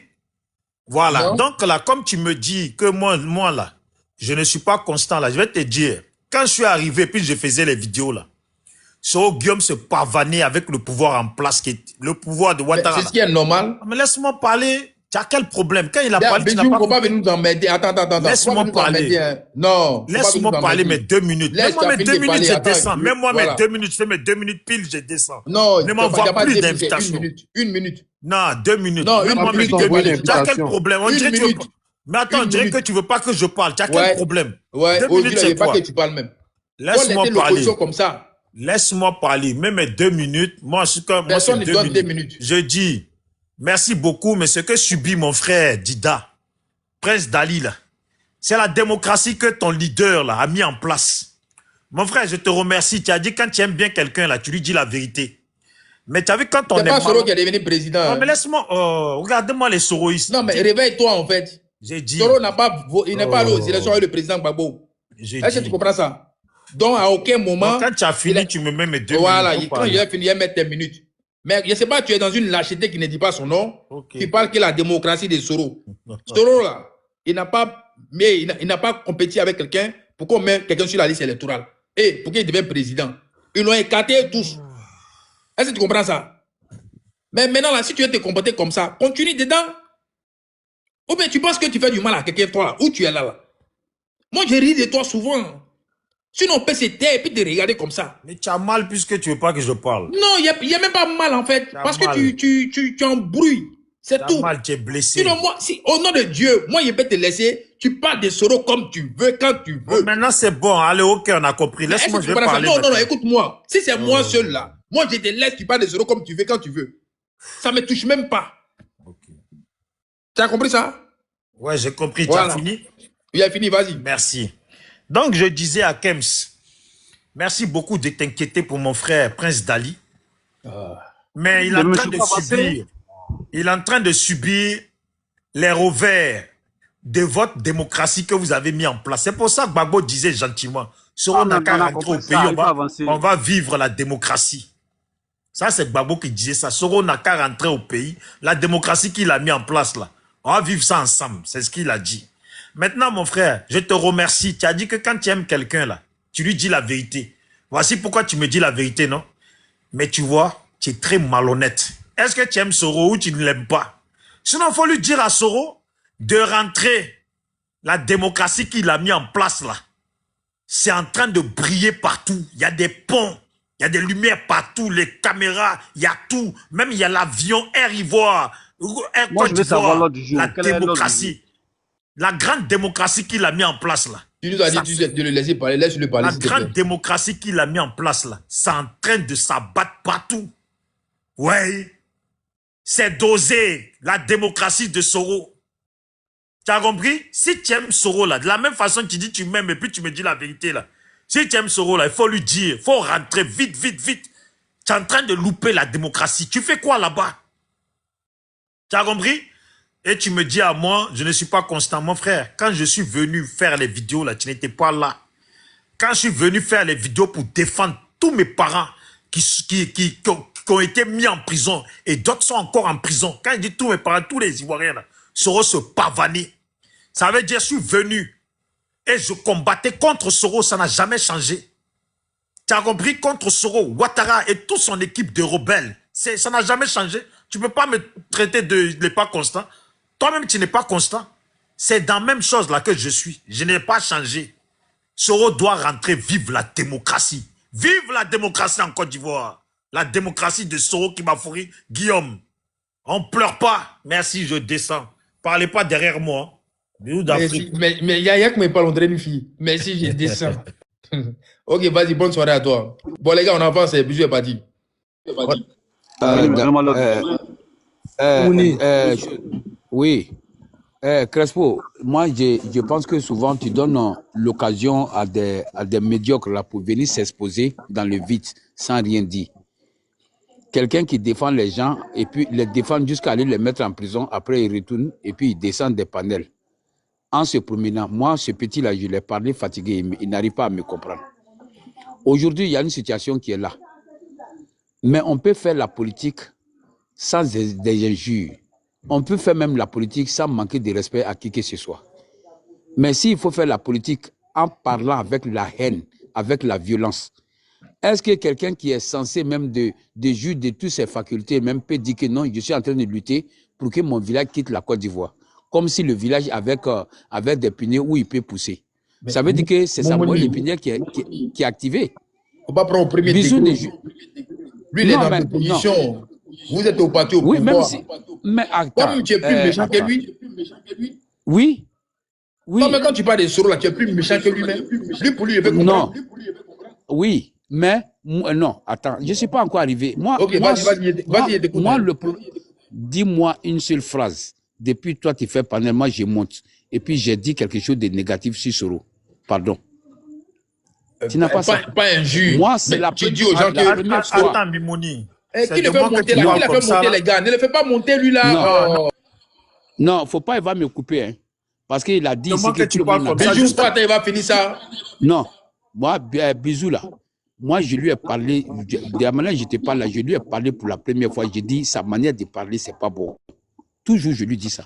[SPEAKER 3] Voilà.
[SPEAKER 1] Non.
[SPEAKER 3] Donc là, comme tu me dis que moi là, je ne suis pas constant là, je vais te dire, quand je suis arrivé, puis je faisais les vidéos là, Guillaume se pavanait avec le pouvoir en place, le pouvoir de Ouattara.
[SPEAKER 1] C'est ce qui est normal.
[SPEAKER 3] Mais laisse-moi parler. Tu as quel problème? Quand il a
[SPEAKER 1] Bien,
[SPEAKER 3] parlé, tu n'as
[SPEAKER 1] Bijou,
[SPEAKER 3] pas
[SPEAKER 1] faut pas
[SPEAKER 3] compris.
[SPEAKER 1] venir nous emmerder. Attends.
[SPEAKER 3] Laisse-moi parler.
[SPEAKER 1] Non.
[SPEAKER 3] Laisse-moi parler mes 2 minutes. Mets-moi mes 2 minutes, je descends. Mets-moi mes
[SPEAKER 1] voilà.
[SPEAKER 3] 2 minutes, je fais mes 2 minutes pile, je descends.
[SPEAKER 1] Non,
[SPEAKER 3] ne m'envoie plus d'invitation.
[SPEAKER 1] Une minute.
[SPEAKER 3] Non, 2 minutes.
[SPEAKER 1] Non,
[SPEAKER 3] mets-moi mes 2 minutes. Tu as quel problème? On dirait que tu veux... Mais attends, on dirait que tu veux pas que je parle. Tu as quel problème?
[SPEAKER 1] Ouais,
[SPEAKER 3] 2 minutes, c'est quoi?
[SPEAKER 1] pas que tu parles même.
[SPEAKER 3] Laisse-moi parler.
[SPEAKER 1] Comme ça.
[SPEAKER 3] Laisse-moi parler. Mets mes 2 minutes. Moi, je suis comme...
[SPEAKER 1] Personne ne donne 2 minutes.
[SPEAKER 3] Je dis, merci beaucoup, mais ce que subit mon frère Dida, Prince Dali, là, c'est la démocratie que ton leader là, a mis en place. Mon frère, je te remercie. Tu as dit quand tu aimes bien quelqu'un, là, tu lui dis la vérité. Mais tu as vu quand on est...
[SPEAKER 1] C'est pas Soro qui est devenu président.
[SPEAKER 3] Non, mais laisse-moi... regardez-moi les soroïstes.
[SPEAKER 1] Non, mais réveille-toi, en fait.
[SPEAKER 3] J'ai dit...
[SPEAKER 1] Soro n'a pas... Il n'est pas allé aux élections avec le président Gbagbo. Est-ce que tu comprends ça? Donc, à aucun moment...
[SPEAKER 3] Donc, quand tu as fini, tu me mets mes 2 minutes.
[SPEAKER 1] Voilà, quand il a fini, il va mettre tes minutes. Mais je ne sais pas, tu es dans une lâcheté qui ne dit pas son nom, qui parle que la démocratie de Soro. Soro, là, il n'a pas compétit avec quelqu'un pour qu'on mette quelqu'un sur la liste électorale. Et pour qu'il devienne président. Ils l'ont écarté tous. Est-ce que tu comprends ça? Mais maintenant, là, si tu veux te comporter comme ça, continue dedans. Ou bien tu penses que tu fais du mal à quelqu'un, toi, là, où tu es là. Moi, je ris de toi souvent. Sinon, on peut se taire et puis te regarder comme ça.
[SPEAKER 3] Mais tu as mal puisque tu veux pas que je parle.
[SPEAKER 1] Non, il n'y a même pas mal en fait. Parce que tu embrouilles. C'est tout.
[SPEAKER 3] Mal, tu es blessé.
[SPEAKER 1] Sinon, moi, si, au nom de Dieu, moi, je peux te laisser. Tu parles de Soro comme tu veux, quand tu veux.
[SPEAKER 3] Maintenant, c'est bon. Allez, ok, on a compris. Laisse-moi, je vais parler.
[SPEAKER 1] Non, écoute-moi. Si c'est moi seul là, moi, je te laisse, tu parles de Soro comme tu veux, quand tu veux. Ça ne me touche même pas. Okay. Tu as compris ça?
[SPEAKER 3] Ouais, j'ai compris.
[SPEAKER 1] Voilà.
[SPEAKER 3] Tu as fini?
[SPEAKER 1] Il a fini, vas-y.
[SPEAKER 3] Merci. Donc, je disais à Kems, merci beaucoup de t'inquiéter pour mon frère Prince Dali. Mais il est en train de subir les revers de votre démocratie que vous avez mis en place. C'est pour ça que Gbagbo disait gentiment, Soro n'a qu'à rentrer au pays, on va vivre la démocratie. Ça, c'est Gbagbo qui disait ça. Soro n'a qu'à rentrer au pays. La démocratie qu'il a mis en place là, on va vivre ça ensemble. C'est ce qu'il a dit. Maintenant, mon frère, je te remercie. Tu as dit que quand tu aimes quelqu'un là, tu lui dis la vérité. Voici pourquoi tu me dis la vérité, non? Mais tu vois, tu es très malhonnête. Est-ce que tu aimes Soro ou tu ne l'aimes pas? Sinon, il faut lui dire à Soro de rentrer. La démocratie qu'il a mis en place là, c'est en train de briller partout. Il y a des ponts, il y a des lumières partout, les caméras, il y a tout. Même il y a l'avion Air Ivoire, Air Côte d'Ivoire, la démocratie. La grande démocratie qu'il a mis en place là.
[SPEAKER 1] Tu nous as dit de le laisser parler, laisse-le parler.
[SPEAKER 3] La grande démocratie qu'il a mis en place là, c'est en train de s'abattre partout. Ouais. C'est dosé, la démocratie de Soro. Tu as compris? Si tu aimes Soro là, de la même façon que tu dis tu m'aimes et puis tu me dis la vérité là. Si tu aimes Soro là, il faut lui dire, il faut rentrer vite. Tu es en train de louper la démocratie. Tu fais quoi là-bas? Tu as compris? Et tu me dis à moi, je ne suis pas constant. Mon frère, quand je suis venu faire les vidéos, là, tu n'étais pas là. Quand je suis venu faire les vidéos pour défendre tous mes parents qui ont été mis en prison et d'autres sont encore en prison. Quand je dis tous mes parents, tous les Ivoiriens, là, seront se pavaner. Ça veut dire, je suis venu et je combattais contre Soro, ça n'a jamais changé. Tu as compris? Contre Soro, Ouattara et toute son équipe de rebelles. Ça n'a jamais changé. Tu ne peux pas me traiter de n'est pas constant. Toi-même, tu n'es pas constant. C'est dans la même chose là que je suis. Je n'ai pas changé. Soro doit rentrer, vive la démocratie. Vive la démocratie en Côte d'Ivoire. La démocratie de Soro qui m'a fourri. Guillaume, on ne pleure pas. Merci, je descends. Parlez pas derrière moi. Mais
[SPEAKER 1] il y a que me parle, on dirait une fille. Merci, je descends. Ok, vas-y, bonne soirée à toi. Bon, les gars, on avance, Bijou est parti.
[SPEAKER 6] Oui. Crespo, moi, je pense que souvent, tu donnes l'occasion à des médiocres là pour venir s'exposer dans le vide sans rien dire. Quelqu'un qui défend les gens et puis les défend jusqu'à aller les mettre en prison, après il retourne et puis il descend des panels. En se promenant, moi, ce petit-là, je l'ai parlé fatigué, il n'arrive pas à me comprendre. Aujourd'hui, il y a une situation qui est là. Mais on peut faire la politique sans des injures. On peut faire même la politique sans manquer de respect à qui que ce soit. Mais s'il faut faire la politique en parlant avec la haine, avec la violence, est-ce que quelqu'un qui est censé même de jouir de toutes ses facultés, même peut dire que non, je suis en train de lutter pour que mon village quitte la Côte d'Ivoire. Comme si le village avait des pneus où il peut pousser. Mais ça veut dire que c'est sa moelle épinière qui est activée.
[SPEAKER 1] On va prendre au premier
[SPEAKER 6] Bisous
[SPEAKER 1] Lui, il est dans l'opposition. Vous êtes au parti au pouvoir.
[SPEAKER 6] Même si, mais attends,
[SPEAKER 1] comme tu es plus méchant que lui.
[SPEAKER 6] Oui.
[SPEAKER 1] Non, mais quand tu parles de Soro, là, tu es plus méchant que lui-même. Lui, pour lui, il veut comprendre.
[SPEAKER 6] Non. Oui, mais non, attends, je ne suis pas encore arrivé. Moi,
[SPEAKER 1] ok, vas-y,
[SPEAKER 6] dis-moi une seule phrase. Depuis toi, tu fais panel, moi, je monte. Et puis, j'ai dit quelque chose de négatif sur Soro. Pardon. Tu n'as pas ça.
[SPEAKER 1] Pas injure.
[SPEAKER 6] Moi, c'est la
[SPEAKER 1] tu dis aux gens que...
[SPEAKER 3] Attends, Mimouni.
[SPEAKER 1] Qui le fait monter là? Qui le fait monter, les gars? Ne le fait pas monter, lui, là.
[SPEAKER 6] Non, il ne faut pas, il va me couper. Hein. Parce qu'il a dit ici
[SPEAKER 3] que tu parles comme
[SPEAKER 1] ça. Mais juste pas, il va finir ça.
[SPEAKER 6] Non. Moi, bisous là. Moi, je lui ai parlé, de la manière dont je te parle là, je lui ai parlé pour la première fois. J'ai dit, sa manière de parler, c'est pas bon. Toujours, je lui dis ça.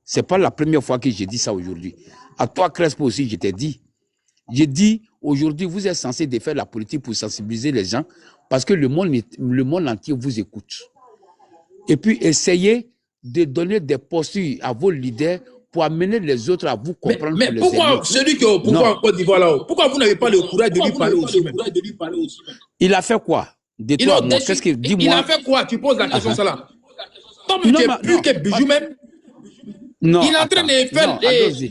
[SPEAKER 6] C'est pas la première fois que j'ai dit ça aujourd'hui. À toi, Crespo aussi, je t'ai dit. J'ai dit, aujourd'hui, vous êtes censé faire la politique pour sensibiliser les gens parce que le monde entier vous écoute. Et puis, essayez de donner des postures à vos leaders pour amener les autres à vous comprendre.
[SPEAKER 1] Mais pourquoi celui qui est au pouvoir en Côte d'Ivoire là, pourquoi vous n'avez pas le courage de lui parler aussi même?
[SPEAKER 6] Il a fait quoi?
[SPEAKER 1] Il a fait quoi? Tu poses la question ça là. Comme tu es plus que bijou même.
[SPEAKER 6] Non,
[SPEAKER 1] il est en train de faire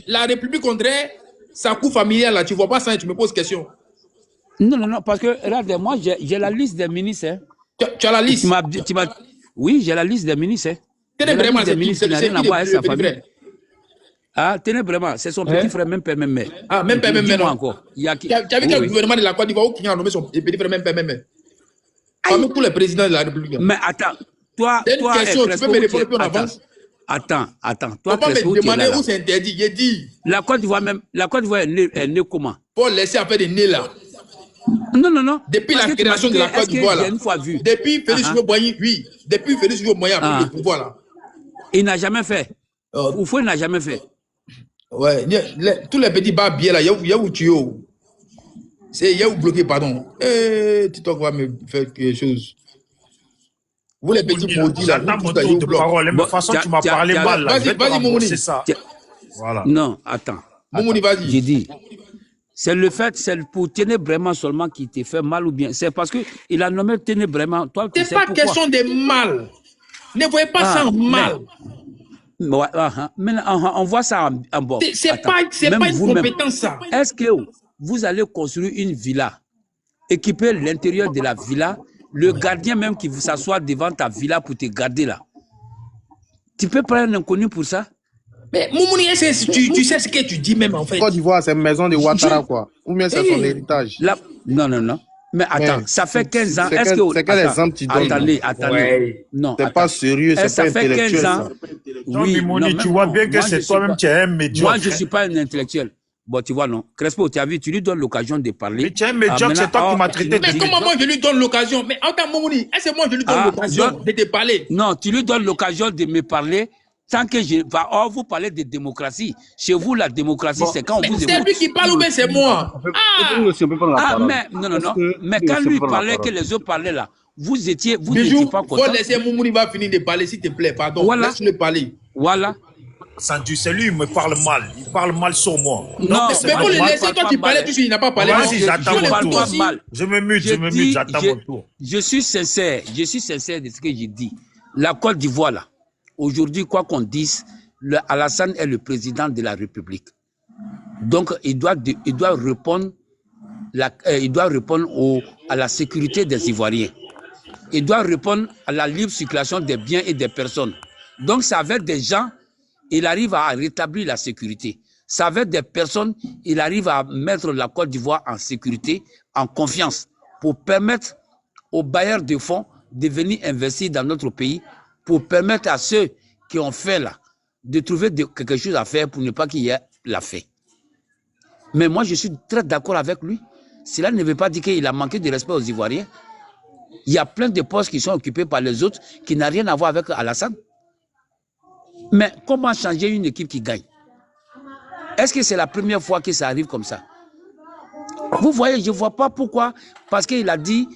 [SPEAKER 1] la République contraire, sa cour familiale là, tu vois pas ça et tu me poses question.
[SPEAKER 6] Non, parce que regarde, moi j'ai la liste des ministres. Hein.
[SPEAKER 1] Tu as la liste?
[SPEAKER 6] Oui, j'ai la liste des ministres. Hein.
[SPEAKER 1] Tenez vraiment, des ministres qui n'a rien à voir avec sa famille.
[SPEAKER 6] Ah, tenez vraiment, c'est son petit frère, même père, même mère.
[SPEAKER 1] Ah, même père, même mère.
[SPEAKER 6] Encore.
[SPEAKER 1] Tu as vu quel gouvernement de la Côte d'Ivoire qui a nommé son petit frère, même père, même mère? Parmi tous les présidents de la République.
[SPEAKER 6] Mais attends, toi,
[SPEAKER 1] tu peux me répondre plus en avance?
[SPEAKER 6] Attends.
[SPEAKER 1] Toi, Crespo, tu es là. Où c'est interdit, j'ai dit.
[SPEAKER 6] La Côte d'Ivoire est née comment?
[SPEAKER 1] Pour laisser faire des nez là.
[SPEAKER 6] Non.
[SPEAKER 1] Depuis la création de la Côte d'Ivoire là. Depuis Félix Houphouët-Boigny, oui. Depuis Félix Houphouët-Boigny a pris le pouvoir là.
[SPEAKER 6] Il n'a jamais fait. Houphouët n'a jamais fait.
[SPEAKER 1] Ouais, tous les petits barbiers là, il y a où tu es. Il y a où bloqué, pardon. TikTok va me faire quelque chose. Vous les petits maudits là,
[SPEAKER 3] j'attends mon tour de parole. De toute façon, tu m'as parlé mal là.
[SPEAKER 1] Vas-y, Moumouni.
[SPEAKER 3] C'est ça. Voilà.
[SPEAKER 6] Non, attends.
[SPEAKER 1] Moumouni, vas-y.
[SPEAKER 6] J'ai dit, c'est le fait, c'est pour tenir vraiment seulement qui te fait mal ou bien. C'est parce qu'il a nommé tenir vraiment.
[SPEAKER 1] C'est pas question de mal. Ne voyez pas ça en mal.
[SPEAKER 6] Mais on voit ça en bas.
[SPEAKER 1] C'est pas une compétence ça.
[SPEAKER 6] Est-ce que vous allez construire une villa, équiper l'intérieur de la villa, le gardien même qui vous s'assoit devant ta villa pour te garder là? Tu peux prendre un inconnu pour ça?
[SPEAKER 1] Mais Moumouni, tu sais ce que tu dis même en fait.
[SPEAKER 5] Côte d'Ivoire, c'est une maison de Ouattara quoi. Ou bien c'est son héritage.
[SPEAKER 6] Non. Mais attends, ça fait 15 ans. Est-ce que
[SPEAKER 5] c'est quel exemple tu donnes?
[SPEAKER 6] Attendez.
[SPEAKER 5] Ouais.
[SPEAKER 6] Non.
[SPEAKER 5] C'est pas sérieux, c'est pas intellectuel. Ça fait
[SPEAKER 6] 15 ans. Oui,
[SPEAKER 3] Mimouni, tu vois bien que c'est toi-même qui es un médiocre.
[SPEAKER 6] Moi, je ne suis pas un intellectuel. Bon, tu vois, non. Crespo, tu as vu, tu lui donnes l'occasion de parler.
[SPEAKER 3] Mais tu es un médiocre, c'est toi qui m'as traité.
[SPEAKER 1] Mais comment moi je lui donne l'occasion? Mais attends, Moumouni, est-ce que moi je lui donne l'occasion de te parler?
[SPEAKER 6] Non, tu lui donnes l'occasion de me parler. Tant que vous parlez de démocratie. Chez vous, la démocratie, c'est quand on vous écoute.
[SPEAKER 1] C'est lui qui parle ou bien c'est moi?
[SPEAKER 6] Non. Mais quand lui parlait, que les autres parlaient là, vous n'étiez pas content.
[SPEAKER 1] Faut laisser Moumouni va finir de parler, s'il te plaît. Pardon,
[SPEAKER 6] voilà.
[SPEAKER 1] Laisse-le parler.
[SPEAKER 6] Voilà.
[SPEAKER 3] Sandu, c'est lui, il me parle mal. Il parle mal sur moi.
[SPEAKER 6] Non,
[SPEAKER 1] mais pour le laisser, toi tu parlais, tu sais, il n'a pas parlé.
[SPEAKER 3] Vas-y, j'attends mon tour. Je me mute, j'attends mon tour.
[SPEAKER 6] Je suis sincère de ce que j'ai dit. La Côte d'Ivoire là, aujourd'hui, quoi qu'on dise, Alassane est le président de la République. Donc, il doit répondre, à la sécurité des Ivoiriens. Il doit répondre à la libre circulation des biens et des personnes. Donc, c'est avec des gens, il arrive à rétablir la sécurité. C'est avec des personnes, il arrive à mettre la Côte d'Ivoire en sécurité, en confiance, pour permettre aux bailleurs de fonds de venir investir dans notre pays, pour permettre à ceux qui ont fait là, de trouver quelque chose à faire pour ne pas qu'il y ait la faim. Mais moi, je suis très d'accord avec lui. Cela ne veut pas dire qu'il a manqué de respect aux Ivoiriens. Il y a plein de postes qui sont occupés par les autres qui n'ont rien à voir avec Alassane. Mais comment changer une équipe qui gagne? Est-ce que c'est la première fois que ça arrive comme ça? Vous voyez, je ne vois pas pourquoi. Parce qu'il a dit,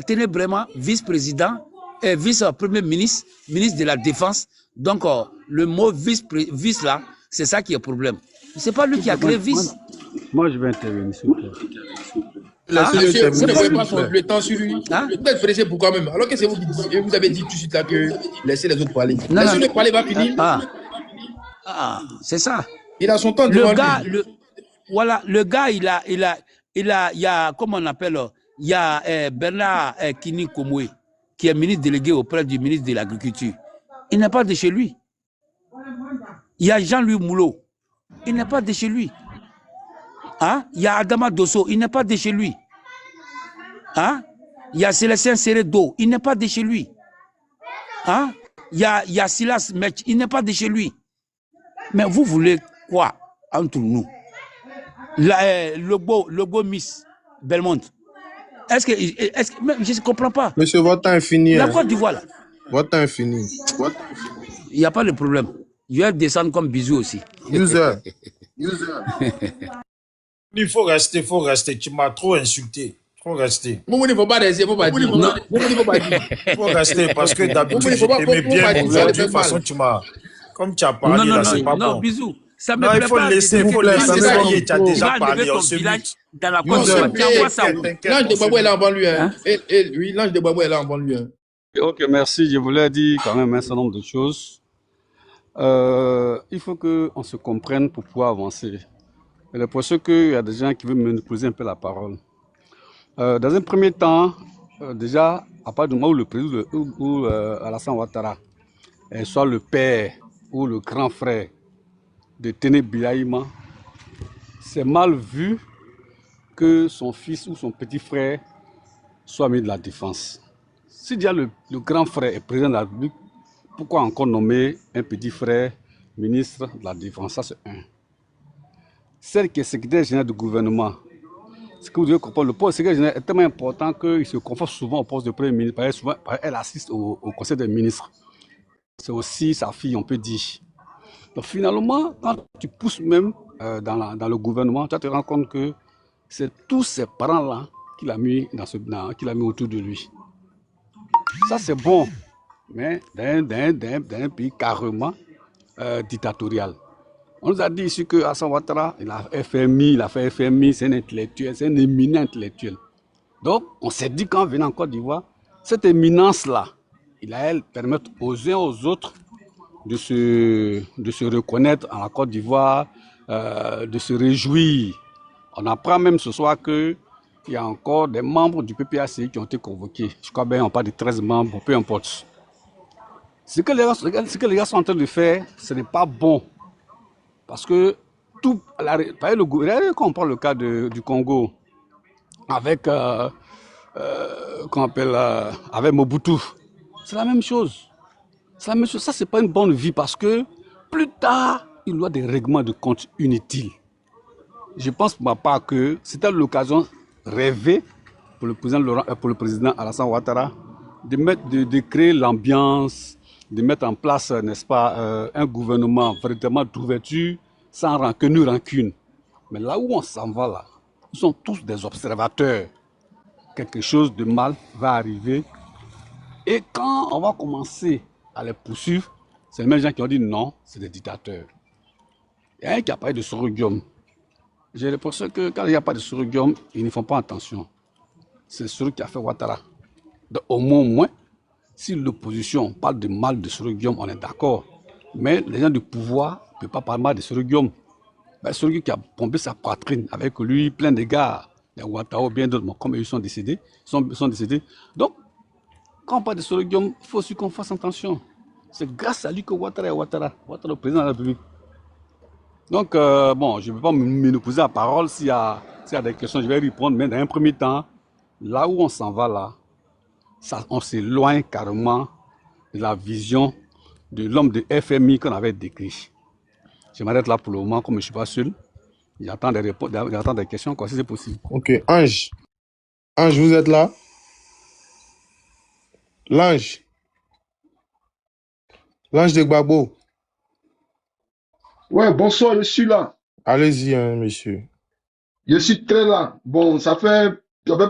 [SPEAKER 6] tenez vraiment, vice-président, vice-premier ministre, ministre de la Défense. Donc, le mot vice là, c'est ça qui est problème. C'est pas lui qui a créé vice.
[SPEAKER 7] Moi, je vais intervenir, s'il vous plaît.
[SPEAKER 1] Monsieur, vous ne
[SPEAKER 6] pas
[SPEAKER 1] voyez
[SPEAKER 6] lui.
[SPEAKER 1] pas le temps sur lui.
[SPEAKER 6] Hein?
[SPEAKER 1] Vous êtes pressé pourquoi même? Alors que c'est vous qui dites, et vous avez dit tout de suite là que laissez les autres parler.
[SPEAKER 6] Non,
[SPEAKER 1] Laissez-le parler, va finir.
[SPEAKER 6] C'est ça.
[SPEAKER 1] Il a son temps devant
[SPEAKER 6] Le gars,
[SPEAKER 1] lui.
[SPEAKER 6] voilà, le gars, il y a, comment on appelle, il y a Bernard Kini Komwe, qui est ministre délégué auprès du ministre de l'Agriculture. Il n'est pas de chez lui. Il y a Jean-Louis Moulot. Il n'est pas de chez lui. Hein? Il y a Adama Dosso. Il n'est pas de chez lui. Hein? Il y a Célestin Seredo. Il n'est pas de chez lui. Hein? Il y a Silas Mech. Il n'est pas de chez lui. Mais vous voulez quoi entre nous? Le beau Miss Belmont. Est-ce que je ne comprends pas.
[SPEAKER 4] Monsieur, votre temps est fini.
[SPEAKER 6] La Côte d'Ivoire, là.
[SPEAKER 4] Votre temps est fini.
[SPEAKER 6] Il n'y a pas de problème. Je vais descendre comme bisou aussi.
[SPEAKER 4] User.
[SPEAKER 3] Il faut rester. Tu m'as trop insulté. Faut rester.
[SPEAKER 1] Vous ne faut pas rester, il faut pas dire.
[SPEAKER 6] Non.
[SPEAKER 1] Vous ne faut pas dire.
[SPEAKER 3] Faut rester parce que d'habitude, je t'aimais bien. De toute façon, tu m'as... Comme tu as parlé, là, c'est pas bon.
[SPEAKER 6] Non, bisous. Ça me
[SPEAKER 3] Non,
[SPEAKER 6] plaît
[SPEAKER 3] il faut
[SPEAKER 6] pas.
[SPEAKER 3] laisser. Il faut laisser. Tu as déjà parlé. On se
[SPEAKER 6] village
[SPEAKER 3] mute.
[SPEAKER 6] dans la Côte d'Ivoire. Tu envoies ça où?
[SPEAKER 1] L'ange de Babou est là en banlieue. Oui, l'ange de Babou est là en banlieue.
[SPEAKER 7] Ok, merci. Je voulais dire quand même un certain nombre de choses. Il faut qu'on se comprenne pour pouvoir avancer. J'ai l'impression qu'il y a des gens qui veulent me poser un peu la parole. Dans un premier temps, déjà, à part du moment où le président ou Alassane Ouattara soit le père ou le grand frère de Téné Biaïma, c'est mal vu que son fils ou son petit frère soit mis de la défense. Si déjà le grand frère est président de la République, pourquoi encore nommer un petit frère ministre de la Défense? Ça, c'est un. Celle qui est secrétaire général du gouvernement, ce que vous devez comprendre, le poste de secrétaire général est tellement important qu'il se conforme souvent au poste de premier ministre. Elle assiste au conseil des ministres. C'est aussi sa fille, on peut dire. Donc finalement, quand tu pousses même dans le gouvernement, tu te rends compte que c'est tous ces parents-là qu'il a mis autour de lui. Ça, c'est bon, mais d'un pays carrément dictatorial. On nous a dit ici que Alassane Ouattara, il a fait FMI, c'est un intellectuel, c'est un éminent intellectuel. Donc, on s'est dit qu'en venant en Côte d'Ivoire, cette éminence-là, il allait permettre aux uns aux autres de se reconnaître en la Côte d'Ivoire, de se réjouir. On apprend même ce soir qu'il y a encore des membres du PPACI qui ont été convoqués. Je crois bien on parle de 13 membres, peu importe. Ce que les gars sont en train de faire, ce n'est pas bon. Parce que tout, quand on prend le cas du Congo, avec, avec Mobutu, c'est la même chose. C'est la même chose. Ça, c'est pas une bonne vie parce que plus tard, il y aura des règlements de compte inutiles. Je pense pour ma part que c'était l'occasion rêvée pour le président Alassane Ouattara de créer l'ambiance, de mettre en place, n'est-ce pas, un gouvernement véritablement d'ouverture, sans rancune. Mais là où on s'en va là, nous sommes tous des observateurs. Quelque chose de mal va arriver. Et quand on va commencer à les poursuivre, c'est les mêmes gens qui ont dit non, c'est des dictateurs. Il y a un qui a parlé de Soroguium. J'ai l'impression que quand il n'y a pas de Soroguium, ils ne font pas attention. C'est celui qui a fait Ouattara. Donc, au moins, si l'opposition parle de mal de Soroguium, on est d'accord. Mais les gens du pouvoir ne peuvent pas parler mal de Soroguium. Ben, celui qui a pompé sa poitrine avec lui, plein de gars, les Ouattara, bien d'autres, comme ils sont décédés, Donc, quand on parle de Soroguium, il faut aussi qu'on fasse attention. C'est grâce à lui que Ouattara est Ouattara, le président de la République. Donc, bon, je ne vais pas me poser la parole. S'il y a des questions, je vais répondre. Mais dans un premier temps, là où on s'en va là, on s'éloigne carrément de la vision de l'homme de FMI qu'on avait décrit. Je m'arrête là pour le moment, comme je ne suis pas seul. J'attends des réponses, j'attends des questions, quoi, si c'est possible.
[SPEAKER 4] Ok, Ange. Ange, vous êtes là? L'ange. L'ange de Gbagbo.
[SPEAKER 5] Ouais, bonsoir, je suis là.
[SPEAKER 4] Allez-y, hein, monsieur.
[SPEAKER 5] Je suis très là. Bon, ça fait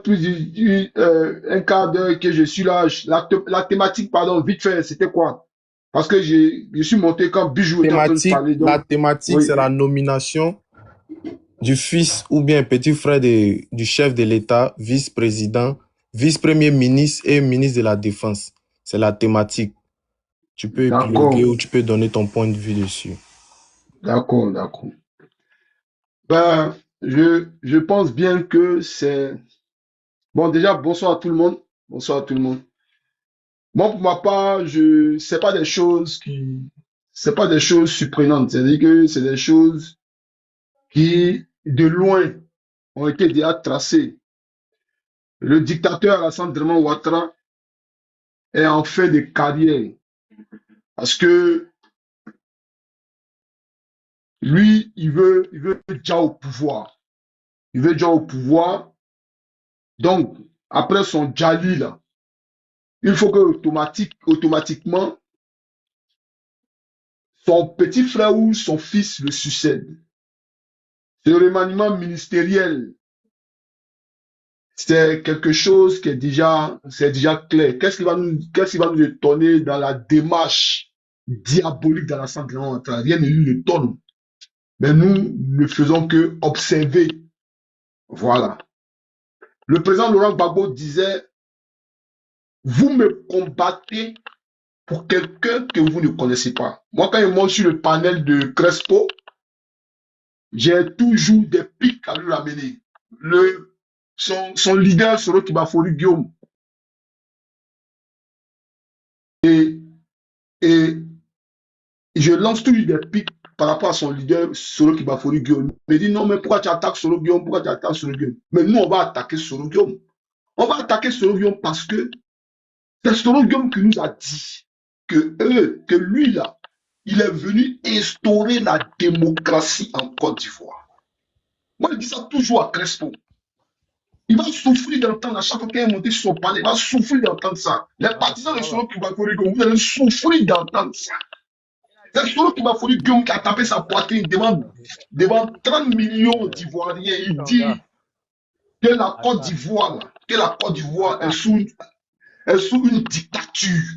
[SPEAKER 5] plus d'un quart d'heure que je suis là. La thématique, pardon, vite fait, c'était quoi? Parce que je suis monté quand Bijou était en train de parler. Donc,
[SPEAKER 4] la thématique,
[SPEAKER 5] oui.
[SPEAKER 4] c'est la nomination du fils ou bien petit frère du chef de l'État, vice-président, vice-premier ministre et ministre de la Défense. C'est la thématique. Tu peux épiloguer ou tu peux donner ton point de vue dessus.
[SPEAKER 5] D'accord, d'accord. Ben, je pense bien que c'est... Bon, déjà, bonsoir à tout le monde. Bonsoir à tout le monde. Moi, pour ma part, c'est pas des choses c'est pas des choses surprenantes. C'est-à-dire que c'est des choses qui, de loin, ont été déjà tracées. Le dictateur Alassane Draman Ouattara est en fait de carrière. Parce que lui, il veut déjà au pouvoir. Il veut déjà au pouvoir. Donc, après son Djali, là, il faut que automatiquement, son petit frère ou son fils le succède. Ce remaniement ministériel, c'est quelque chose qui est déjà clair. Qu'est-ce qui va nous étonner dans la démarche diabolique d'Alassane Draman Ouattara? Rien ne nous étonne. Mais nous ne faisons que observer. Voilà. Le président Laurent Gbagbo disait, vous me combattez pour quelqu'un que vous ne connaissez pas. Moi, quand il monte sur le panel de Crespo, j'ai toujours des pics à lui ramener. Son leader, Soro Kibafori Guillaume. Et je lance toujours des pics par rapport à son leader, Soro Kibafori Guillaume. Il me dit, non, mais pourquoi tu attaques Soro Guillaume? Pourquoi tu attaques Soro Guillaume? Mais nous, on va attaquer Soro Guillaume. On va attaquer Soro Guillaume parce que c'est Soro Guillaume qui nous a dit que lui, là, il est venu instaurer la démocratie en Côte d'Ivoire. Moi, je dis ça toujours à Crespo. Il va souffrir d'entendre, à chaque fois qu'il est monté sur son palais, il va souffrir d'entendre ça. Les partisans de Soro Kibafori Guillaume, vous allez souffrir d'entendre ça. C'est Soro Kibafori Guillaume qui a tapé sa poitrine devant 30 millions d'Ivoiriens. Il dit que la Côte d'Ivoire est sous une dictature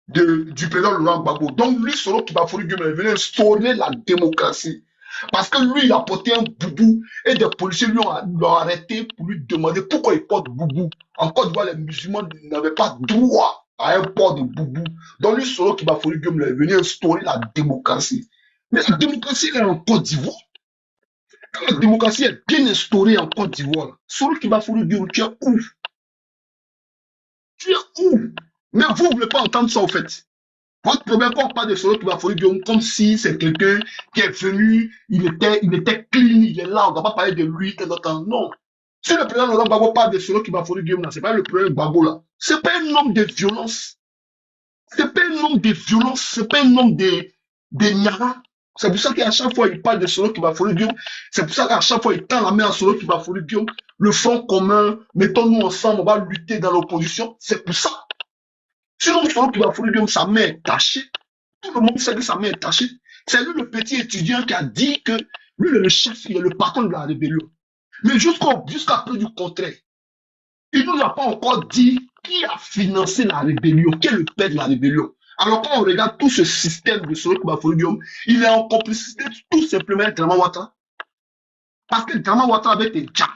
[SPEAKER 5] du président Laurent Gbagbo. Donc lui, Soro Kibafori Guillaume est venu instaurer la démocratie. Parce que lui, il a porté un boubou et des policiers l'ont arrêté pour lui demander pourquoi il porte boubou. En Côte d'Ivoire, les musulmans n'avaient pas droit à un port de boubou. Donc lui, Soro Kibafori Guillaume est venu instaurer la démocratie. Mais la démocratie est en Côte d'Ivoire. Quand la démocratie est bien instaurée en Côte d'Ivoire, Soro Kibafori Guillaume, tu es où? Tu es où? Mais vous ne voulez pas entendre ça, en fait. Votre problème, quand on parle de Soro Kibafori Guillaume, comme si c'est quelqu'un qui est venu, il était clean, il est là, on ne va pas parler de lui, tel autre. Non. Si le président Laurent Gbagbo parle de Soro Kibafori Guillaume, ce n'est pas le président Gbagbo, là. Ce n'est pas un homme de violence. Ce n'est pas un homme de violence, ce n'est pas un homme de Niara. C'est pour ça qu'à chaque fois, il parle de Soro Kibafori Guillaume. C'est pour ça qu'à chaque fois, il tend la main à Soro Kibafori Guillaume. Le front commun, mettons-nous ensemble, on va lutter dans l'opposition. C'est pour ça. Sinon, Soro Kibafori Guillaume, sa main est tachée. Tout le monde sait que sa main est tachée. C'est lui le petit étudiant qui a dit que lui, le chef, il est le patron de la rébellion. Mais jusqu'à preuve du contraire, il ne nous a pas encore dit qui a financé la rébellion, qui est le père de la rébellion. Alors quand on regarde tout ce système de Soro Kibafori Guillaume, il est en complicité tout simplement avec Draman Ouattara. Parce que Draman Ouattara avait été déjà.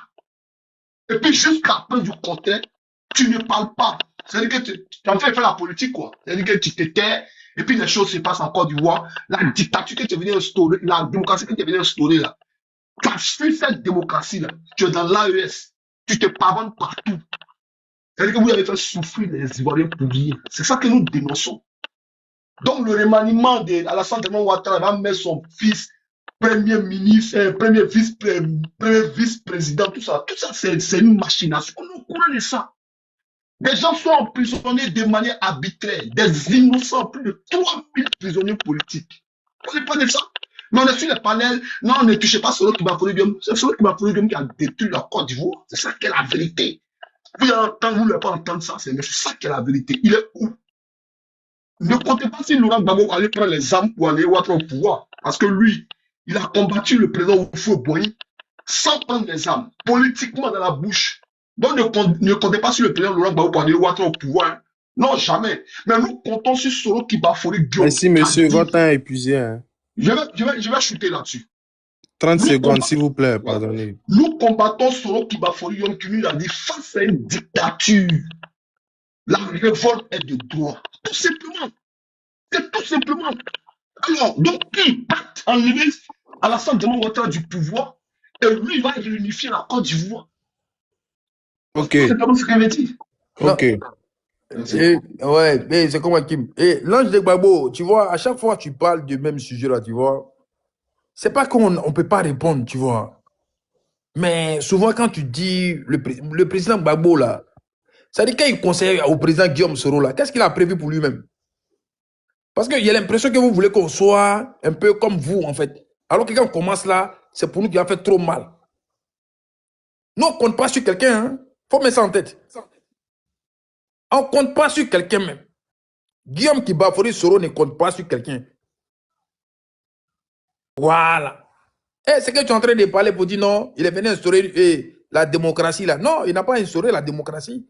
[SPEAKER 5] Et puis jusqu'à preuve du contraire, tu ne parles pas. C'est-à-dire que tu es en train de faire la politique, quoi. C'est-à-dire que tu te tais, et puis les choses se passent en Côte d'Ivoire. La dictature que tu es venu instaurer, la démocratie que tu es venu instaurer, là. Tu as fui cette démocratie-là. Tu es dans l'AES. Tu te pavonnes partout. C'est-à-dire que vous avez fait souffrir les Ivoiriens pour rien. C'est ça que nous dénonçons. Donc le remaniement d'Alassane Draman Ouattara va mettre son fils premier ministre, premier vice-président, tout ça c'est une machination. On est au courant de ça. Des gens sont emprisonnés de manière arbitraire, des innocents, plus de 3000 prisonniers politiques. On n'est pas de ça. Mais on est sur les panels, non, on ne touchez pas Soro Kibafori Guillaume. C'est Soro Kibafori Guillaume qui a détruit la Côte d'Ivoire. C'est ça qui est la vérité. Vous ne voulez pas entendre ça, c'est ça qui est la vérité. Il est où? Ne comptez pas si Laurent Gbagbo allait prendre les armes pour aller au pouvoir. Parce que lui, il a combattu le président Houphouët-Boigny sans prendre les armes, politiquement dans la bouche. Donc ne comptez pas sur le président Laurent Gbagbo pour aller au pouvoir. Non, jamais. Mais nous comptons sur Soro qui Bafori Guillaume.
[SPEAKER 4] Merci, monsieur. Votre temps est épuisé. Hein.
[SPEAKER 5] Je vais chuter là-dessus.
[SPEAKER 4] 30 secondes, s'il vous plaît, pardonnez.
[SPEAKER 5] Nous combattons Soro qui Bafori Guillaume qui nous a dit face à une dictature. La révolte est de droit. Tout simplement. C'est tout simplement. Alors, donc, qui acte enlever Alassane Dramane Ouattara du pouvoir et lui va réunifier la Côte d'Ivoire.
[SPEAKER 4] Ok.
[SPEAKER 5] C'est simplement ce qu'il veut dire.
[SPEAKER 4] Ok.
[SPEAKER 1] Ouais, mais c'est comme Hakim. Et l'ange de Gbagbo, tu vois, à chaque fois que tu parles du même sujet là, tu vois, c'est pas qu'on ne peut pas répondre, tu vois. Mais souvent, quand tu dis le président Gbagbo là, ça dit quand il conseille au président Guillaume Soro là, qu'est-ce qu'il a prévu pour lui-même? Parce qu'il y a l'impression que vous voulez qu'on soit un peu comme vous, en fait. Alors que quand on commence là, c'est pour nous qui a fait trop mal. Nous, on ne compte pas sur quelqu'un, hein. Faut mettre ça en tête. On ne compte pas sur quelqu'un même. Guillaume qui Bafori Soro ne compte pas sur quelqu'un. Voilà. Et c'est que tu es en train de parler pour dire non, il est venu instaurer la démocratie là. Non, il n'a pas instauré la démocratie.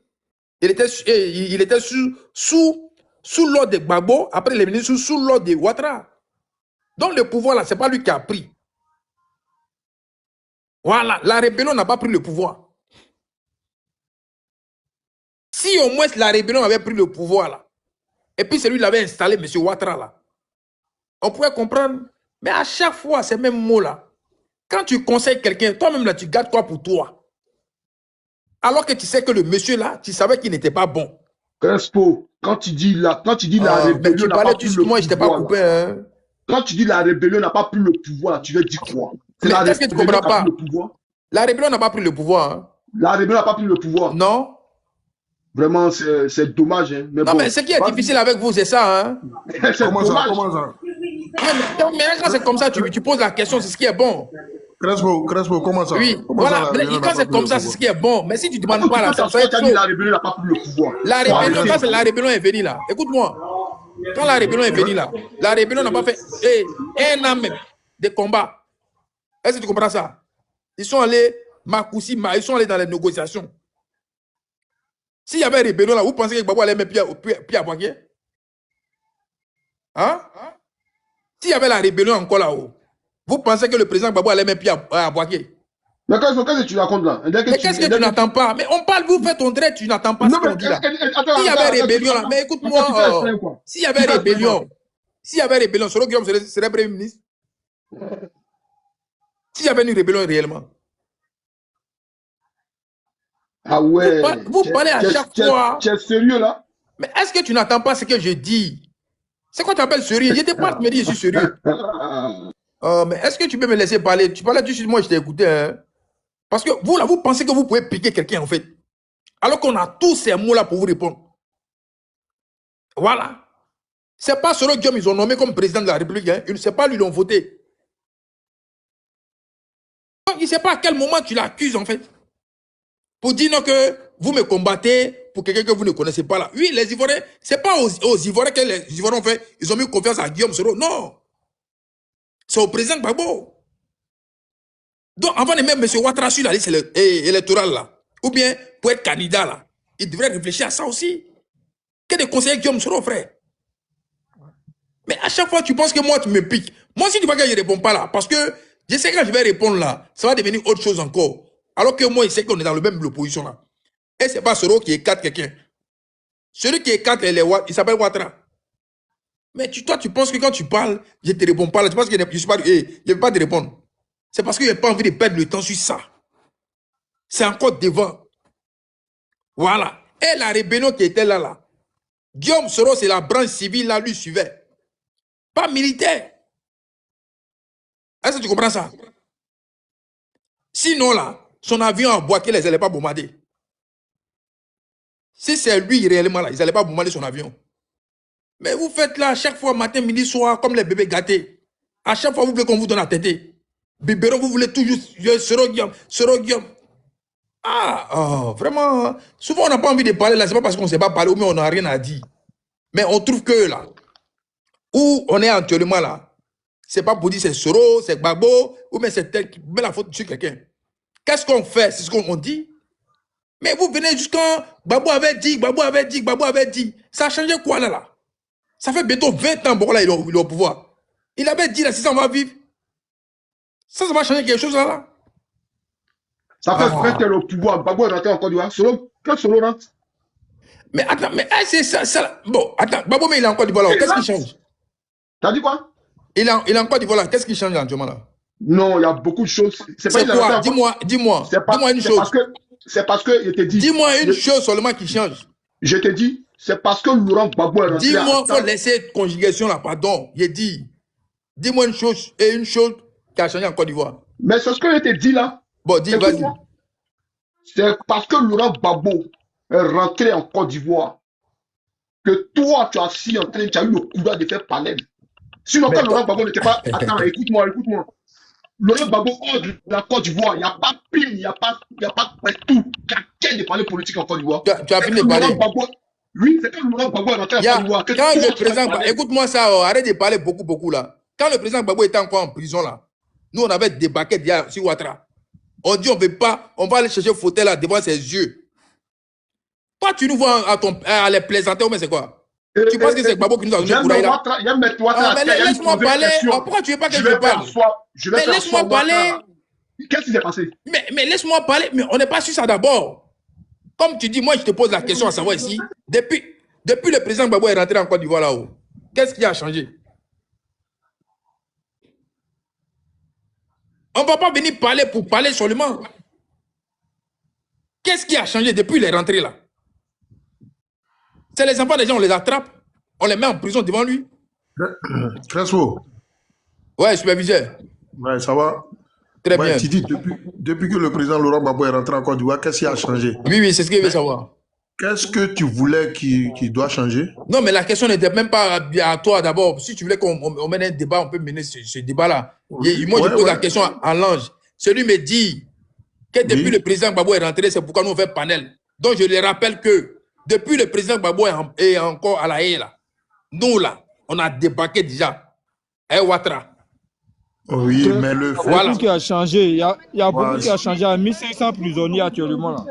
[SPEAKER 1] Il était sous l'ordre de Gbagbo, après il est venu sous l'ordre de Ouattara. Donc le pouvoir là, ce n'est pas lui qui a pris. Voilà, la rébellion n'a pas pris le pouvoir. Si au moins la rébellion avait pris le pouvoir là, et puis celui l'avait installé, M. Ouattara là, on pourrait comprendre. Mais à chaque fois, ces mêmes mots là, quand tu conseilles quelqu'un, toi-même là, tu gardes quoi pour toi? Alors que tu sais que le monsieur là, tu savais qu'il n'était pas bon.
[SPEAKER 5] Crespo, quand tu dis la rébellion.
[SPEAKER 1] Mais tu parlais juste moi, je n'étais pas coupé. Hein.
[SPEAKER 5] Quand tu dis la rébellion n'a pas pris le pouvoir, tu veux dire quoi?
[SPEAKER 1] Est-ce que tu ne comprends pas? La rébellion n'a pas pris le pouvoir. Hein.
[SPEAKER 5] La rébellion n'a pas pris le pouvoir.
[SPEAKER 1] Non.
[SPEAKER 5] Vraiment, c'est dommage. Hein. Mais
[SPEAKER 1] non, bon, mais ce qui est difficile avec vous, c'est ça. Hein.
[SPEAKER 5] Comment ça?
[SPEAKER 1] Mais quand c'est comme ça, tu poses la question, c'est ce qui est bon.
[SPEAKER 8] Crespo, comment ça?
[SPEAKER 1] Oui, voilà. Quand c'est comme ça, c'est ce qui est bon. Mais si tu ne demandes pas là, ça va être faux.
[SPEAKER 5] La rébellion n'a pas pris le pouvoir.
[SPEAKER 1] La rébellion, quand la rébellion est venue là, écoute-moi. Quand la rébellion est venue là, la rébellion n'a pas fait un an même de combat. Est-ce que tu comprends ça? Ils sont allés, ils sont allés dans les négociations. S'il y avait rébellion là, vous pensez que Gbagbo allait mettre pied à Boaké? Hein? S'il y avait la rébellion encore là-haut, vous pensez que le président Gbagbo allait mettre pied à Boaké?
[SPEAKER 5] Mais qu'est-ce que tu racontes là?
[SPEAKER 1] Mais qu'est-ce que tu n'entends pas? Mais on parle, vous faites ton trait, tu n'entends pas ce qu'on dit là. S'il y avait rébellion là, mais écoute-moi, s'il y avait rébellion, Soro Guillaume serait Premier ministre. S'il y avait une rébellion réellement.
[SPEAKER 5] Ah ouais.
[SPEAKER 1] Vous parlez à chaque fois.
[SPEAKER 5] Tu es sérieux là?
[SPEAKER 1] Mais est-ce que tu n'entends pas ce que je dis? C'est quoi tu appelles sérieux? Je n'étais pas de me dire je suis sérieux. Mais est-ce que tu peux me laisser parler? Tu parlais juste, moi je t'ai écouté. Hein? Parce que vous là, vous pensez que vous pouvez piquer quelqu'un en fait. Alors qu'on a tous ces mots là pour vous répondre. Voilà. C'est pas Soro Guillaume, ils ont nommé comme président de la République. Hein? C'est pas lui, ils l'ont voté. Donc il ne sait pas à quel moment tu l'accuses en fait. Pour dire non, que vous me combattez pour quelqu'un que vous ne connaissez pas là. Oui, les Ivoiriens, ce n'est pas aux Ivoiriens que les Ivoiriens ont fait. Ils ont mis confiance à Guillaume Soro. Non. C'est au président Gbagbo. Donc, avant de mettre M. Ouattara sur la liste électorale là, ou bien pour être candidat là, il devrait réfléchir à ça aussi. Que de conseiller Guillaume Soro, frère. Mais à chaque fois, tu penses que moi, tu me piques. Moi, si tu vois que je ne réponds pas là, parce que je sais que quand je vais répondre là, ça va devenir autre chose encore. Alors que moi, il sait qu'on est dans le même opposition là. Et ce n'est pas Soro qui écarte quelqu'un. Celui qui écarte, il s'appelle Ouattara. Mais toi, tu penses que quand tu parles, je ne te réponds pas là. Tu penses que je ne vais pas te répondre. C'est parce que je n'ai pas envie de perdre le temps sur ça. C'est encore devant. Voilà. Et la rébellion qui était là. Guillaume Soro, c'est la branche civile là, lui suivait. Pas militaire. Est-ce que tu comprends ça? Sinon là, son avion a Boaké, ils n'allaient pas bombarder. Si c'est lui réellement là, ils n'allaient pas bombarder son avion. Mais vous faites là, chaque fois, matin, midi, soir, comme les bébés gâtés. À chaque fois, vous voulez qu'on vous donne la tête. Biberon, vous voulez toujours Soro Guillaume. Ah, oh, vraiment. Souvent, on n'a pas envie de parler là. C'est pas parce qu'on ne sait pas parler ou bien on n'a rien à dire. Mais on trouve que là, où on est actuellement là, c'est pas pour dire c'est Soro, c'est Gbagbo, ou bien c'est tel qui met la faute sur quelqu'un. Qu'est-ce qu'on fait? C'est ce qu'on dit. Mais vous venez jusqu'à Gbagbo avait dit, Gbagbo avait dit, Gbagbo avait dit. Ça a changé quoi là? Ça fait bientôt 20 ans, Bokola, il est au pouvoir. Il avait dit là, si ça va vivre. Ça va changer quelque chose là.
[SPEAKER 5] Ça fait 20 ans au pouvoir. Gbagbo est rentré en Côte d'Ivoire. Quel solo rentre?
[SPEAKER 1] Mais attends, mais c'est ça. Bon, attends, Gbagbo, mais il est en Côte d'Ivoire là. Qu'est-ce qui change?
[SPEAKER 5] T'as dit quoi?
[SPEAKER 1] Il est en Côte d'Ivoire là. Qu'est-ce qui change actuellement là?
[SPEAKER 5] Non, il y a beaucoup de choses.
[SPEAKER 1] C'est quoi? Dis-moi une chose.
[SPEAKER 5] C'est parce que je te dis.
[SPEAKER 1] Dis-moi une chose seulement qui change.
[SPEAKER 5] Je te dis, c'est parce que Laurent Gbagbo est rentré.
[SPEAKER 1] Dis-moi, il faut laisser cette conjugation là, pardon. J'ai dit. Dis-moi une chose qui a changé en Côte d'Ivoire.
[SPEAKER 5] Mais c'est ce que je te dis là.
[SPEAKER 1] Bon, dis, vas-y.
[SPEAKER 5] C'est parce que Laurent Gbagbo est rentré en Côte d'Ivoire que toi, tu as assis en train, tu as eu le courage de faire parler. Sinon, quand Laurent Gbagbo n'était pas. Attends, écoute-moi. Laurent Gbagbo hors de la Côte d'Ivoire, il n'y a pas pile, il n'y a pas tout. Quelqu'un de parler politique en Côte d'Ivoire.
[SPEAKER 1] Tu as fini de parler.
[SPEAKER 5] Oui, c'est quand Laurent Gbagbo est rentré en Côte d'Ivoire.
[SPEAKER 1] Quand le président, écoute-moi ça, arrête de parler beaucoup là. Quand le président Gbagbo était encore en prison là, nous on avait débarqué déjà sur Ouattara. On dit on veut pas, on va aller chercher fauteuil là devant ses yeux. Toi tu nous vois à les plaisanter, mais c'est quoi? Tu penses que c'est Gbagbo qui nous a donné pour là? Mais laisse-moi parler. Pourquoi tu veux pas que je parle? Mais laisse-moi parler.
[SPEAKER 5] Qu'est-ce qui s'est passé?
[SPEAKER 1] Mais laisse-moi parler. Mais on n'est pas sur ça d'abord. Comme tu dis, moi je te pose la question à savoir ici. Depuis le président Gbagbo est rentré en Côte d'Ivoire là-haut, qu'est-ce qui a changé? On ne va pas venir parler pour parler seulement. Qu'est-ce qui a changé depuis les rentrées là? C'est les enfants des gens, on les attrape, on les met en prison devant lui.
[SPEAKER 8] Crespo.
[SPEAKER 1] Ouais, superviseur.
[SPEAKER 8] Ouais, ça va?
[SPEAKER 1] Très bien.
[SPEAKER 8] Tu dis, depuis que le président Laurent Gbagbo est rentré en Côte d'Ivoire, qu'est-ce qui a changé?
[SPEAKER 1] Oui, c'est ce qu'il veut savoir.
[SPEAKER 8] Qu'est-ce que tu voulais qu'il doit changer?
[SPEAKER 1] Non, mais la question n'était même pas à toi d'abord. Si tu voulais qu'on mène un débat, on peut mener ce débat-là. Moi, je pose la question à l'ange. Celui me dit que depuis le président Gbagbo est rentré, c'est pourquoi nous on fait panel. Donc, je lui rappelle que depuis le président Gbagbo est encore à la haie, là, nous, là, on a débarqué déjà. Ouattara.
[SPEAKER 8] Oui, mais le
[SPEAKER 9] fait... Voilà. Beaucoup qui a changé. Il y a beaucoup qui a changé. Il y a 1500 prisonniers actuellement, là.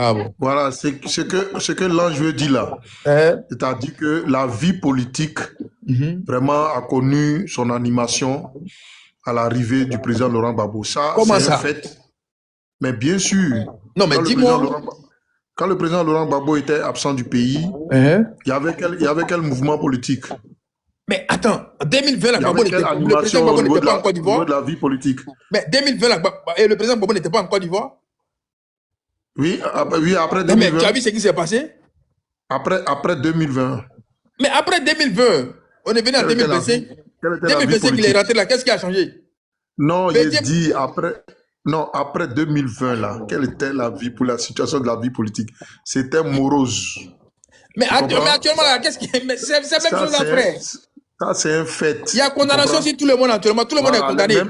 [SPEAKER 8] Ah bon. Voilà, ce que l'ange veut dire là. C'est-à-dire que la vie politique vraiment a connu son animation à l'arrivée du président Laurent Gbagbo. Ça, c'est un fait. Mais bien sûr,
[SPEAKER 1] non, mais dis-moi.
[SPEAKER 8] Quand le président Laurent Gbagbo était absent du pays, il y avait quel mouvement politique?
[SPEAKER 1] Mais attends, en 2020, le président Gbagbo n'était pas en Côte d'Ivoire.
[SPEAKER 8] De la vie politique.
[SPEAKER 1] Mais 2020, le président Gbagbo n'était pas en Côte d'Ivoire.
[SPEAKER 8] Oui, après 2020.
[SPEAKER 1] Mais tu as vu ce qui s'est passé?
[SPEAKER 8] Après 2020.
[SPEAKER 1] Mais après 2020, on est venu en 2025. 2025, il est rentré là. Qu'est-ce qui a changé?
[SPEAKER 8] Non, il dit après. Non, après 2020, là, quelle était la situation de la vie politique? C'était morose.
[SPEAKER 1] Mais actuellement, là, qu'est-ce qui. C'est même chose après.
[SPEAKER 8] Ça, c'est un fait.
[SPEAKER 1] Il y a condamnation sur tout le monde actuellement. Tout le monde est condamné.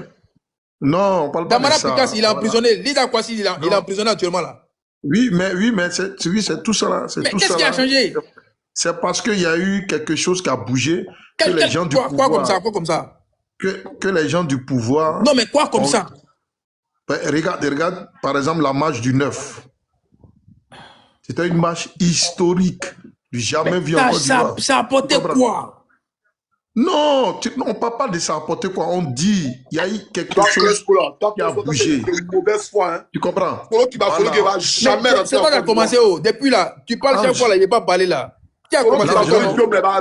[SPEAKER 8] Non, on parle pas de ça.
[SPEAKER 1] Damara Pikas, il est emprisonné. Lida Kwasi, il est emprisonné actuellement là.
[SPEAKER 8] Oui, mais c'est tout ça là.
[SPEAKER 1] Mais qu'est-ce qui a changé?
[SPEAKER 8] C'est parce qu'il y a eu quelque chose qui a bougé. Que les gens du pouvoir,
[SPEAKER 1] quoi comme ça?
[SPEAKER 8] Que les gens du pouvoir...
[SPEAKER 1] Non, mais quoi comme ça?
[SPEAKER 8] Regarde, par exemple, la marche du 9. C'était une marche historique. Jamais vu en Côte d'Ivoire.
[SPEAKER 1] Ça a apporté quoi?
[SPEAKER 8] Non, on ne parle pas de ça apporter quoi. On dit il y a eu quelque chose qui a bougé.
[SPEAKER 5] Mauvaise foi, hein.
[SPEAKER 8] Tu comprends?
[SPEAKER 5] Jamais.
[SPEAKER 1] C'est toi qui as commencé. Depuis là, tu parles chaque fois là, il n'est pas parlé là. Qui a commencé?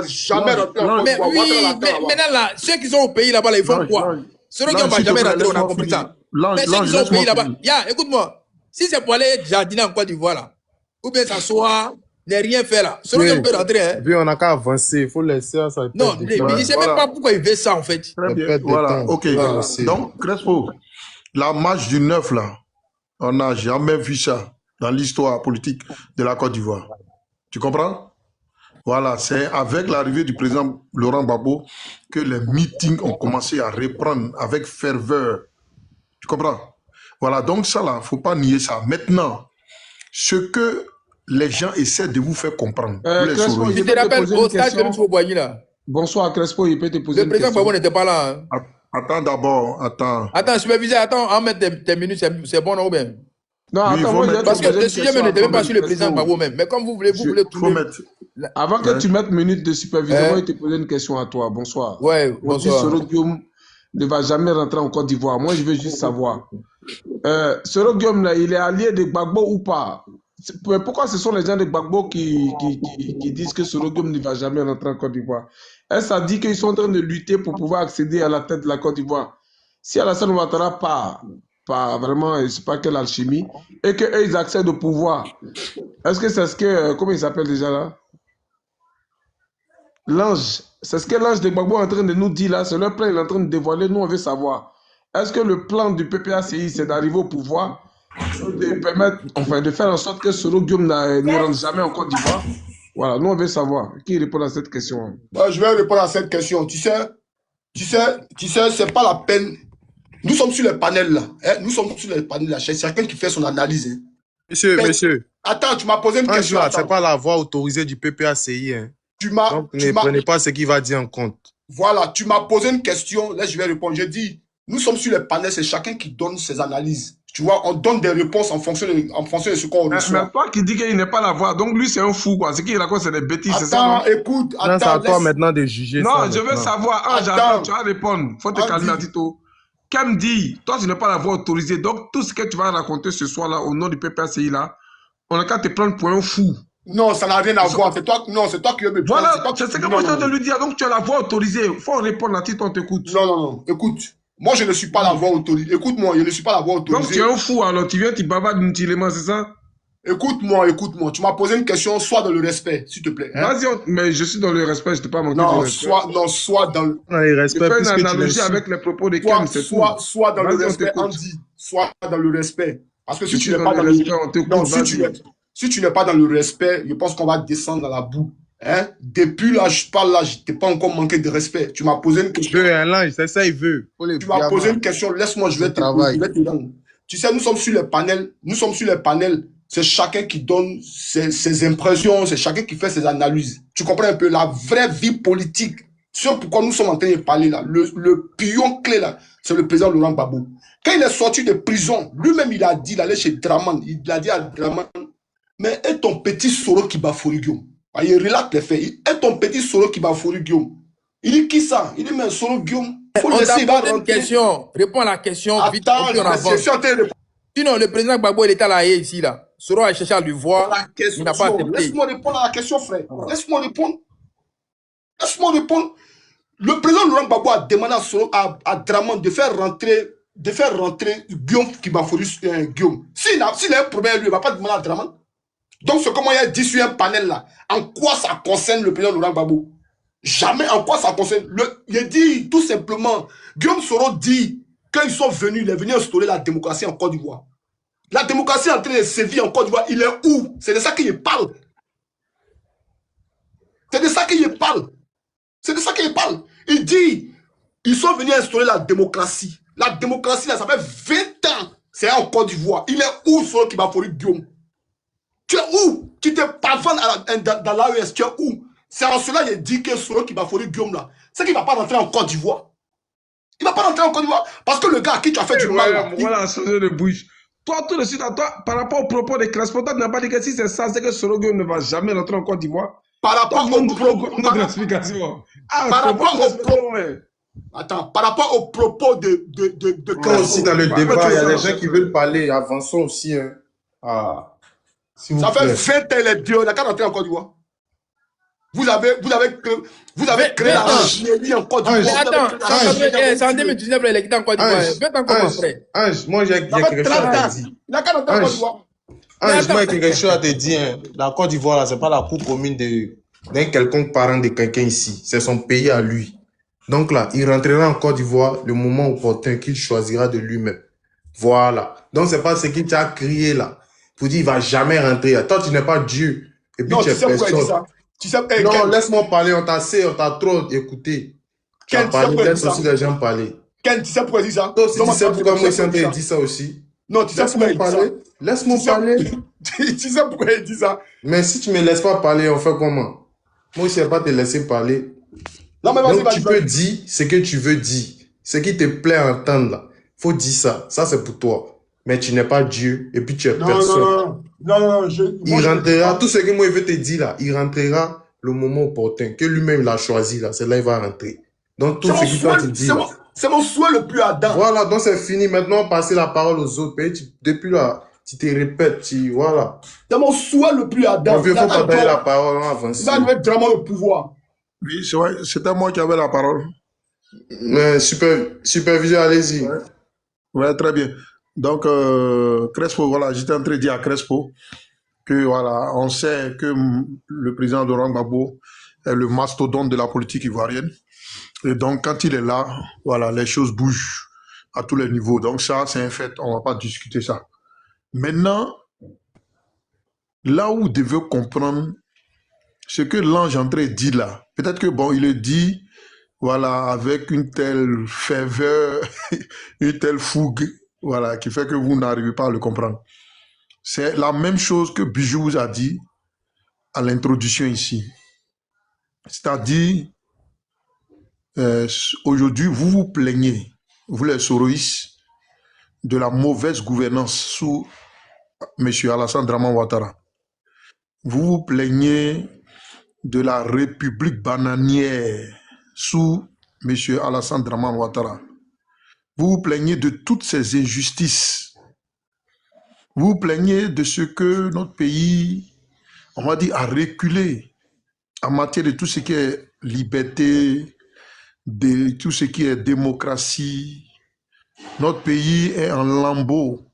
[SPEAKER 5] Jamais.
[SPEAKER 1] Mais oui, mais maintenant là, ceux qui sont au pays là-bas, ils font quoi? Ceux qui n'ont jamais rentré, on a compris ça. Mais ceux qui sont au pays là-bas, écoute-moi, si c'est pour aller jardiner en Côte d'Ivoire là, ou bien s'asseoir, ne rien faire là, ceux qui peuvent rentrer, hein.
[SPEAKER 10] On n'a qu'à avancer, il faut laisser ça.
[SPEAKER 1] Non, mais je ne sais même pas pourquoi il veut ça en fait.
[SPEAKER 8] Très bien, voilà, ok. Donc, Crespo, la marche du 9 là, on n'a jamais vu ça dans l'histoire politique de la Côte d'Ivoire. Tu comprends? Voilà, c'est avec l'arrivée du président Laurent Gbagbo que les meetings ont commencé à reprendre avec ferveur. Tu comprends? Voilà, donc ça là, il ne faut pas nier ça. Maintenant, ce que les gens essaient de vous faire comprendre.
[SPEAKER 1] Crespo, je te rappelle au stade de M. Boigny là.
[SPEAKER 10] Bonsoir Crespo, il peut te poser une question.
[SPEAKER 1] Le président Gbagbo n'était pas là.
[SPEAKER 8] Attends d'abord, attends.
[SPEAKER 1] Attends, superviseur, attends, en mettre tes minutes, c'est bon ou bien?
[SPEAKER 10] Non,
[SPEAKER 8] Lui, il
[SPEAKER 10] attends,
[SPEAKER 8] faut
[SPEAKER 10] moi, je
[SPEAKER 8] mettre...
[SPEAKER 10] vais te
[SPEAKER 1] Parce que
[SPEAKER 10] poser
[SPEAKER 1] le
[SPEAKER 10] une
[SPEAKER 1] sujet
[SPEAKER 10] question
[SPEAKER 1] même n'était même
[SPEAKER 10] avant
[SPEAKER 1] pas
[SPEAKER 10] de
[SPEAKER 1] sur le président
[SPEAKER 10] Crespo.
[SPEAKER 1] Gbagbo même. Mais comme vous voulez
[SPEAKER 8] Il faut
[SPEAKER 1] tourner...
[SPEAKER 8] mettre...
[SPEAKER 10] Avant que
[SPEAKER 8] Hein?
[SPEAKER 10] tu mettes minute de supervision, moi,
[SPEAKER 1] Hein?
[SPEAKER 10] je te poser une question à toi. Bonsoir.
[SPEAKER 1] Ouais,
[SPEAKER 10] On dit
[SPEAKER 1] bonsoir.
[SPEAKER 10] Soro Guillaume ne va jamais rentrer en Côte d'Ivoire. Moi, je veux juste savoir. Soro Guillaume, là, il est allié de Gbagbo ou pas? Pourquoi ce sont les gens de Gbagbo qui disent que Soro Guillaume ne va jamais rentrer en Côte d'Ivoire? Est-ce ça dit qu'ils sont en train de lutter pour pouvoir accéder à la tête de la Côte d'Ivoire? Si Alassane Ouattara pas vraiment, c'est pas quelle alchimie, et qu'eux, ils accèdent au pouvoir, est-ce que c'est ce que, comment il s'appelle déjà là? L'ange. C'est ce que l'ange de Gbagbo est en train de nous dire là, c'est leur plan, il est en train de dévoiler, nous on veut savoir. Est-ce que le plan du PPACI, c'est d'arriver au pouvoir, de permettre, enfin de faire en sorte que Soro Guillaume ne rentre jamais en Côte d'Ivoire? Voilà, nous on veut savoir. Qui répond à cette question?
[SPEAKER 5] Je vais répondre à cette question. Tu sais, c'est pas la peine. Nous sommes sur le panel là. Hein? Nous sommes sur le panel là. C'est chacun qui fait son analyse. Hein.
[SPEAKER 8] Monsieur.
[SPEAKER 5] Attends, tu m'as posé une question.
[SPEAKER 8] C'est pas la voix autorisée du PPACI. Hein. Donc, ne prenez pas ce qu'il va dire en compte.
[SPEAKER 5] Voilà, tu m'as posé une question. Là, je vais répondre. J'ai dit, nous sommes sur le panel, c'est chacun qui donne ses analyses. Tu vois, on donne des réponses en fonction de ce qu'on reçoit.
[SPEAKER 10] Mais toi qui dis qu'il n'est pas la voix, donc lui c'est un fou quoi. Ce qu'il raconte c'est des bêtises, c'est ça?
[SPEAKER 5] Attends, écoute,
[SPEAKER 8] c'est à toi maintenant de juger ça.
[SPEAKER 10] Non, je veux savoir. J'attends, tu vas répondre. Faut te calmer, Tito. Kem dit, toi tu n'es pas la voix autorisée, donc tout ce que tu vas raconter ce soir là au nom du PPACI là, on a qu'à te prendre pour un fou.
[SPEAKER 5] Non, ça n'a rien à voir. C'est toi, non, c'est toi qui veux me prendre.
[SPEAKER 10] Voilà, c'est ce que moi je viens de lui dire. Donc tu as la voix autorisée. Faut répondre à Tito, on t'écoute.
[SPEAKER 5] Non. Écoute, moi je ne suis pas la voix autorisée. Écoute-moi, je ne suis pas la voix autorisée.
[SPEAKER 10] Donc tu es un fou alors, tu viens, tu bavardes inutilement, c'est ça?
[SPEAKER 5] Écoute-moi. Tu m'as posé une question, sois dans le respect, s'il te plaît.
[SPEAKER 10] Hein? Vas-y, mais je suis dans le respect, je ne t'ai pas manqué de respect.
[SPEAKER 5] Sois dans
[SPEAKER 8] le respect.
[SPEAKER 10] Je fais une analogie avec les propos de Kem, c'est tout.
[SPEAKER 5] Sois dans le respect, Andy. Sois dans le respect. Parce que si tu n'es pas dans le respect,
[SPEAKER 10] on t'écoute.
[SPEAKER 5] Si tu n'es pas dans le respect, je pense qu'on va descendre dans la boue. Hein? Depuis là, je parle là, je t'ai pas encore manqué de respect. Tu m'as posé une question.
[SPEAKER 8] C'est ça, il veut.
[SPEAKER 5] Tu m'as posé une question, laisse-moi, je vais te rendre. Tu sais, nous sommes sur les panels. C'est chacun qui donne ses impressions, c'est chacun qui fait ses analyses. Tu comprends un peu la vraie vie politique. Sur pourquoi nous sommes en train de parler là. Le pion clé là, c'est le président Laurent Gbagbo. Quand il est sorti de prison, lui-même il a dit, il allait chez Draman, il a dit à Draman, mais est ton petit Soro qui bafoue Guillaume. Il relate les faits. Est ton petit Soro qui bafoue Guillaume. Il dit qui ça? Il dit mais Soro Guillaume.
[SPEAKER 1] On t'a posé une question. Réponds à la question vite.
[SPEAKER 5] Attends,
[SPEAKER 1] sinon le président Gbagbo il était à la haie ici là. Soro a cherché à lui voir. Il n'a pas accepté.
[SPEAKER 5] Laisse-moi répondre à la question, frère. Laisse-moi répondre. Le président Laurent Gbagbo a demandé à Draman de faire rentrer Guillaume qui bafoue Guillaume. S'il a un problème, lui, il ne va pas demander à Draman. Donc, c'est comment il a dit sur un panel là. En quoi ça concerne le président Laurent Gbagbo? Jamais en quoi ça concerne. Il dit tout simplement, Guillaume Soro dit, quand ils sont venus, il est venu instaurer la démocratie en Côte d'Ivoire. La démocratie est en train de sévir en Côte d'Ivoire. Il est où? C'est de ça qu'il parle. Il dit, ils sont venus instaurer la démocratie. La démocratie, là, ça fait 20 ans. C'est en Côte d'Ivoire. Il est où, Soro qui va fournir Guillaume? Tu es où? Tu te pavanes dans l'AES, tu es où? C'est en cela qu'il dit que Soro qui va fournir Guillaume là, c'est qu'il ne va pas rentrer en Côte d'Ivoire. Il ne va pas rentrer en Côte d'Ivoire parce que le gars à qui tu as fait du mal là.
[SPEAKER 10] Voilà, changer de bouche. Toi, tout de suite, à toi, par rapport au propos des Crespo, tu n'as pas dit que si c'est ça, c'est que Soro Guillaume ne va jamais rentrer en Côte d'Ivoire.
[SPEAKER 5] Par rapport au propos. Par rapport au propos de
[SPEAKER 8] Quand aussi dans le débat, il y a des gens qui veulent parler. Avançons aussi. Hein.
[SPEAKER 5] Ça fait 20 ans les dieux, on n'a qu'à rentrer en Côte d'Ivoire. Vous avez créé la ingénierie en Côte d'Ivoire.
[SPEAKER 1] Attends, c'est en 2019, il est quitté en Côte d'Ivoire. 20 ans comme après.
[SPEAKER 8] Ange, moi j'ai quelque chose à te dire.
[SPEAKER 5] Il n'a qu'à rentrer en Côte d'Ivoire.
[SPEAKER 8] Ange, moi j'ai quelque chose à te dire. Hein. La Côte d'Ivoire, là, c'est pas la cour commune d'un quelconque parent de quelqu'un ici. C'est son pays à lui. Donc là, il rentrera en Côte d'Ivoire le moment opportun qu'il choisira de lui-même. Voilà. Donc c'est pas ce qu'il t'a crié là. Pour dire il va jamais rentrer. Toi, tu n'es pas Dieu. Et puis
[SPEAKER 5] non,
[SPEAKER 8] tu es personne. Non, laisse-moi parler. On t'a trop écouté. Tu as parlé, laisse aussi les gens parler.
[SPEAKER 5] Ken, tu sais pourquoi il dit ça?
[SPEAKER 8] Toi aussi, tu sais pourquoi moi il dit ça aussi.
[SPEAKER 5] Non, tu sais pourquoi il dit ça?
[SPEAKER 8] Laisse-moi parler.
[SPEAKER 5] Tu sais pourquoi il dit ça?
[SPEAKER 8] Mais si tu me laisses pas parler, on fait comment? Moi, je ne sais pas te laisser parler.
[SPEAKER 5] Non, mais
[SPEAKER 8] donc, tu peux dire ce que tu veux dire. Ce qui te plaît à entendre là. Faut dire ça. Ça, c'est pour toi.
[SPEAKER 4] mais tu n'es pas Dieu, et puis tu es
[SPEAKER 5] Non,
[SPEAKER 4] personne.
[SPEAKER 5] moi,
[SPEAKER 4] Il rentrera, tout ce que moi je veux te dire là, il rentrera le moment opportun, que lui-même il a choisi là, c'est là il va rentrer. Donc tout ce qu'il doit te dire là.
[SPEAKER 5] C'est mon souhait le plus ardent.
[SPEAKER 4] Voilà, donc c'est fini. Maintenant, passer la parole aux autres pays. Depuis là, tu te répètes, voilà.
[SPEAKER 5] C'est mon souhait le plus ardent.
[SPEAKER 4] Il ne faut pas donner la parole, on avance.
[SPEAKER 5] Il va nous mettre vraiment le pouvoir.
[SPEAKER 8] Oui, c'est vrai, c'était moi qui avais la parole.
[SPEAKER 4] Superviseur, allez-y.
[SPEAKER 8] Ouais, très bien. Donc, Crespo, voilà, j'étais en train de dire à Crespo que, voilà, on sait que le président Laurent Gbagbo est le mastodonte de la politique ivoirienne. Et donc, quand il est là, voilà, les choses bougent à tous les niveaux. Donc, ça, c'est un fait, on ne va pas discuter ça. Maintenant, là où vous devez comprendre ce que l'ange est en train de dire là, peut-être que, bon, il le dit, voilà, avec une telle ferveur, une telle fougue, voilà, qui fait que vous n'arrivez pas à le comprendre. C'est la même chose que Bijou vous a dit à l'introduction ici. C'est-à-dire, aujourd'hui, vous vous plaignez, vous les Soroïs, de la mauvaise gouvernance sous M. Alassane Draman Ouattara. Vous vous plaignez de la République bananière sous M. Alassane Draman Ouattara. Vous vous plaignez de toutes ces injustices. Vous vous plaignez de ce que notre pays, on va dire, a reculé en matière de tout ce qui est liberté, de tout ce qui est démocratie. Notre pays est en lambeaux.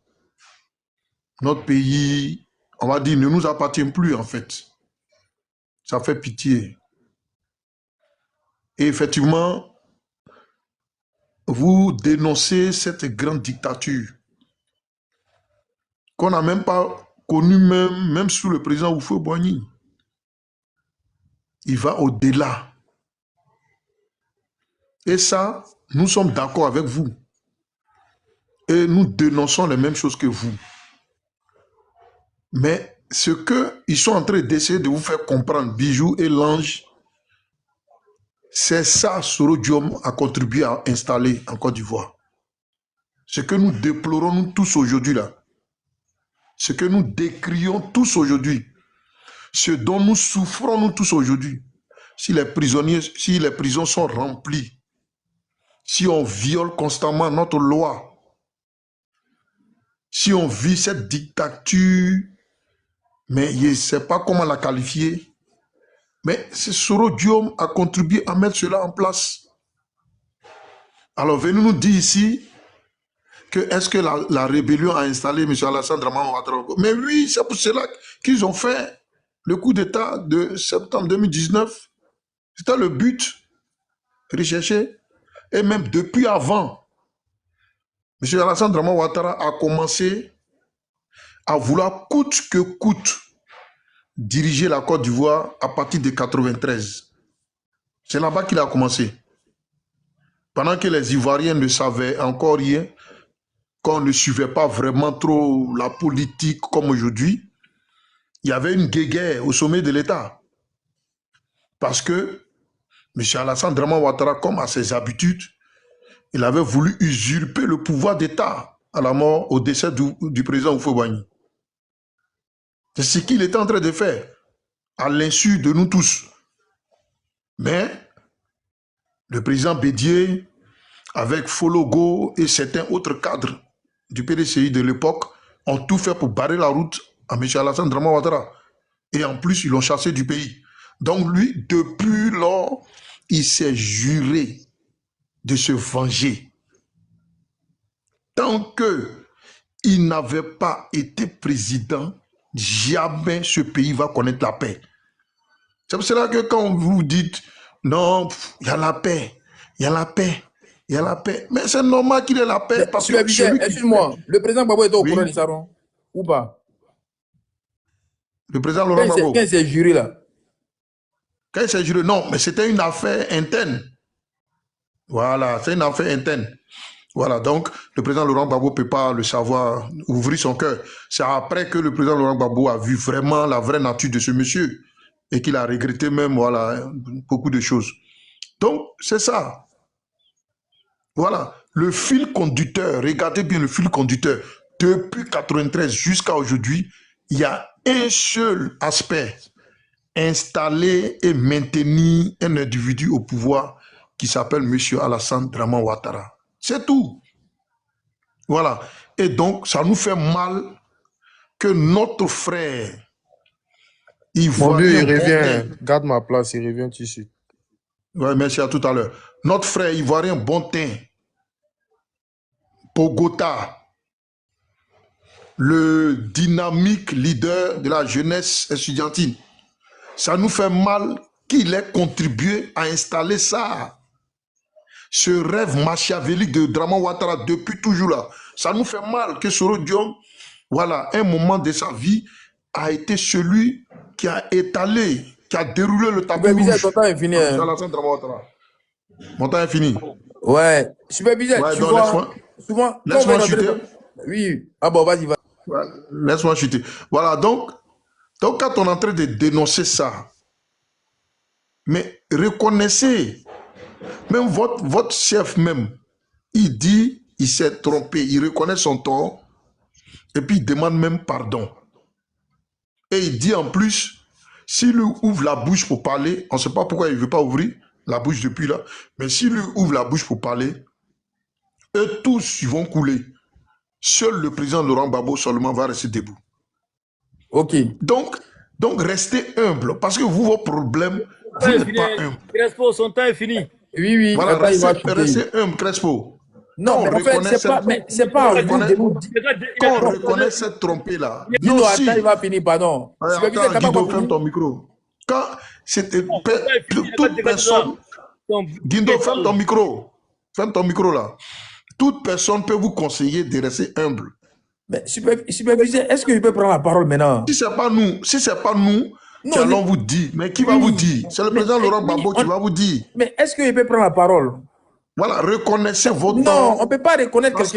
[SPEAKER 8] Notre pays, on va dire, ne nous appartient plus en fait. Ça fait pitié. Et effectivement, vous dénoncez cette grande dictature qu'on n'a même pas connue même sous le président Houphouët-Boigny. Il va au-delà. Et ça, nous sommes d'accord avec vous. Et nous dénonçons les mêmes choses que vous. Mais ce qu'ils sont en train d'essayer de vous faire comprendre, Bijou et l'ange, c'est ça Soro Diom a contribué à installer en Côte d'Ivoire. Ce que nous déplorons nous tous aujourd'hui là, ce que nous décrions tous aujourd'hui, ce dont nous souffrons nous tous aujourd'hui, si les prisons sont remplies, si on viole constamment notre loi, si on vit cette dictature, mais je ne sais pas comment la qualifier, mais Soro Diom a contribué à mettre cela en place. Alors venez nous dire ici que est-ce que la rébellion a installé M. Alassane Draman Ouattara? Mais oui, c'est pour cela qu'ils ont fait le coup d'État de septembre 2019. C'était le but recherché. Et même depuis avant, M. Alassane Draman Ouattara a commencé à vouloir coûte que coûte diriger la Côte d'Ivoire à partir de 1993. C'est là-bas qu'il a commencé. Pendant que les Ivoiriens ne savaient encore rien, qu'on ne suivait pas vraiment trop la politique comme aujourd'hui, il y avait une guéguerre au sommet de l'État. Parce que M. Alassane Draman Ouattara, comme à ses habitudes, il avait voulu usurper le pouvoir d'État à la mort, au décès du président Houphouët-Boigny. C'est ce qu'il était en train de faire, à l'insu de nous tous. Mais le président Bédier, avec Fologo et certains autres cadres du PDCI de l'époque, ont tout fait pour barrer la route à M. Alassane Draman Ouattara. Et en plus, ils l'ont chassé du pays. Donc lui, depuis lors, il s'est juré de se venger. Tant qu'il n'avait pas été président, jamais ce pays va connaître la paix. C'est pour cela que quand vous dites, non, il y a la paix, il y a la paix, il y a la paix. Mais c'est normal qu'il ait la paix. Parce que
[SPEAKER 1] excuse-moi, le président Gbagbo est au courant de ça, non? Ou pas?
[SPEAKER 8] Le président Laurent Gbagbo.
[SPEAKER 1] Quand il s'est juré là?
[SPEAKER 8] Quand il s'est juré, non, mais c'était une affaire interne. Voilà, c'est une affaire interne. Voilà, donc le président Laurent Gbagbo ne peut pas le savoir, ouvrir son cœur. C'est après que le président Laurent Gbagbo a vu vraiment la vraie nature de ce monsieur et qu'il a regretté même, voilà, beaucoup de choses. Donc, c'est ça. Voilà, le fil conducteur, regardez bien le fil conducteur. depuis 93 jusqu'à aujourd'hui, il y a un seul aspect, installer et maintenir un individu au pouvoir qui s'appelle M. Alassane Draman Ouattara. C'est tout. Voilà. Et donc, ça nous fait mal que notre frère
[SPEAKER 4] Mon vieux, il
[SPEAKER 8] ivoirien
[SPEAKER 4] revient. Garde ma place, il revient tout de suite.
[SPEAKER 8] Ouais, merci, à tout à l'heure. Notre frère ivoirien Bontin, Pogota, le dynamique leader de la jeunesse estudiantine, ça nous fait mal qu'il ait contribué à installer ça. Ce rêve machiavélique de Draman Ouattara depuis toujours là. Ça nous fait mal que Soro Diom, voilà, un moment de sa vie, a été celui qui a étalé, qui a déroulé le tapis rouge.
[SPEAKER 1] Ton temps est fini. Hein.
[SPEAKER 8] Mon temps est fini.
[SPEAKER 1] Ouais. Super bizarre.
[SPEAKER 8] Ouais,
[SPEAKER 1] tu
[SPEAKER 8] donc
[SPEAKER 1] vois, souvent,
[SPEAKER 8] laisse-moi chuter.
[SPEAKER 1] Oui. Ah bon, vas-y, vas-y.
[SPEAKER 8] Ouais, laisse-moi chuter. Voilà, donc quand on est en train de dénoncer ça, mais reconnaissez, même votre chef même, il dit, il s'est trompé, il reconnaît son tort, et puis il demande même pardon. Et il dit en plus, s'il lui ouvre la bouche pour parler, on ne sait pas pourquoi il ne veut pas ouvrir la bouche depuis là, mais s'il lui ouvre la bouche pour parler, eux tous ils vont couler. Seul le président Laurent Gbagbo seulement va rester debout.
[SPEAKER 1] Ok.
[SPEAKER 8] Donc restez humble, parce que vous, vos problèmes, vous n'êtes pas humble.
[SPEAKER 11] Crespo, son temps est fini.
[SPEAKER 1] Oui, oui.
[SPEAKER 8] Voilà, restez humble, Crespo.
[SPEAKER 1] Non, mais en fait, c'est pas à vous de nous dire.
[SPEAKER 8] Quand on reconnaît cette trompée-là.
[SPEAKER 1] Dis-nous, attends, il va finir, pardon.
[SPEAKER 8] Attends, Guindo, ferme ton micro. Quand c'était toute personne... Guindo, ferme ton micro. Ferme ton micro, là. Toute personne peut vous conseiller de rester humble.
[SPEAKER 1] Mais superviseur, est-ce que je peux prendre la parole maintenant?
[SPEAKER 8] Si c'est pas nous qui allons vous dire, mais qui va vous dire? C'est le président Laurent Gbagbo qui va vous dire.
[SPEAKER 1] Mais est-ce que je peux prendre la parole?
[SPEAKER 8] Voilà, reconnaissez votre...
[SPEAKER 1] Non, on ne peut pas reconnaître quelqu'un.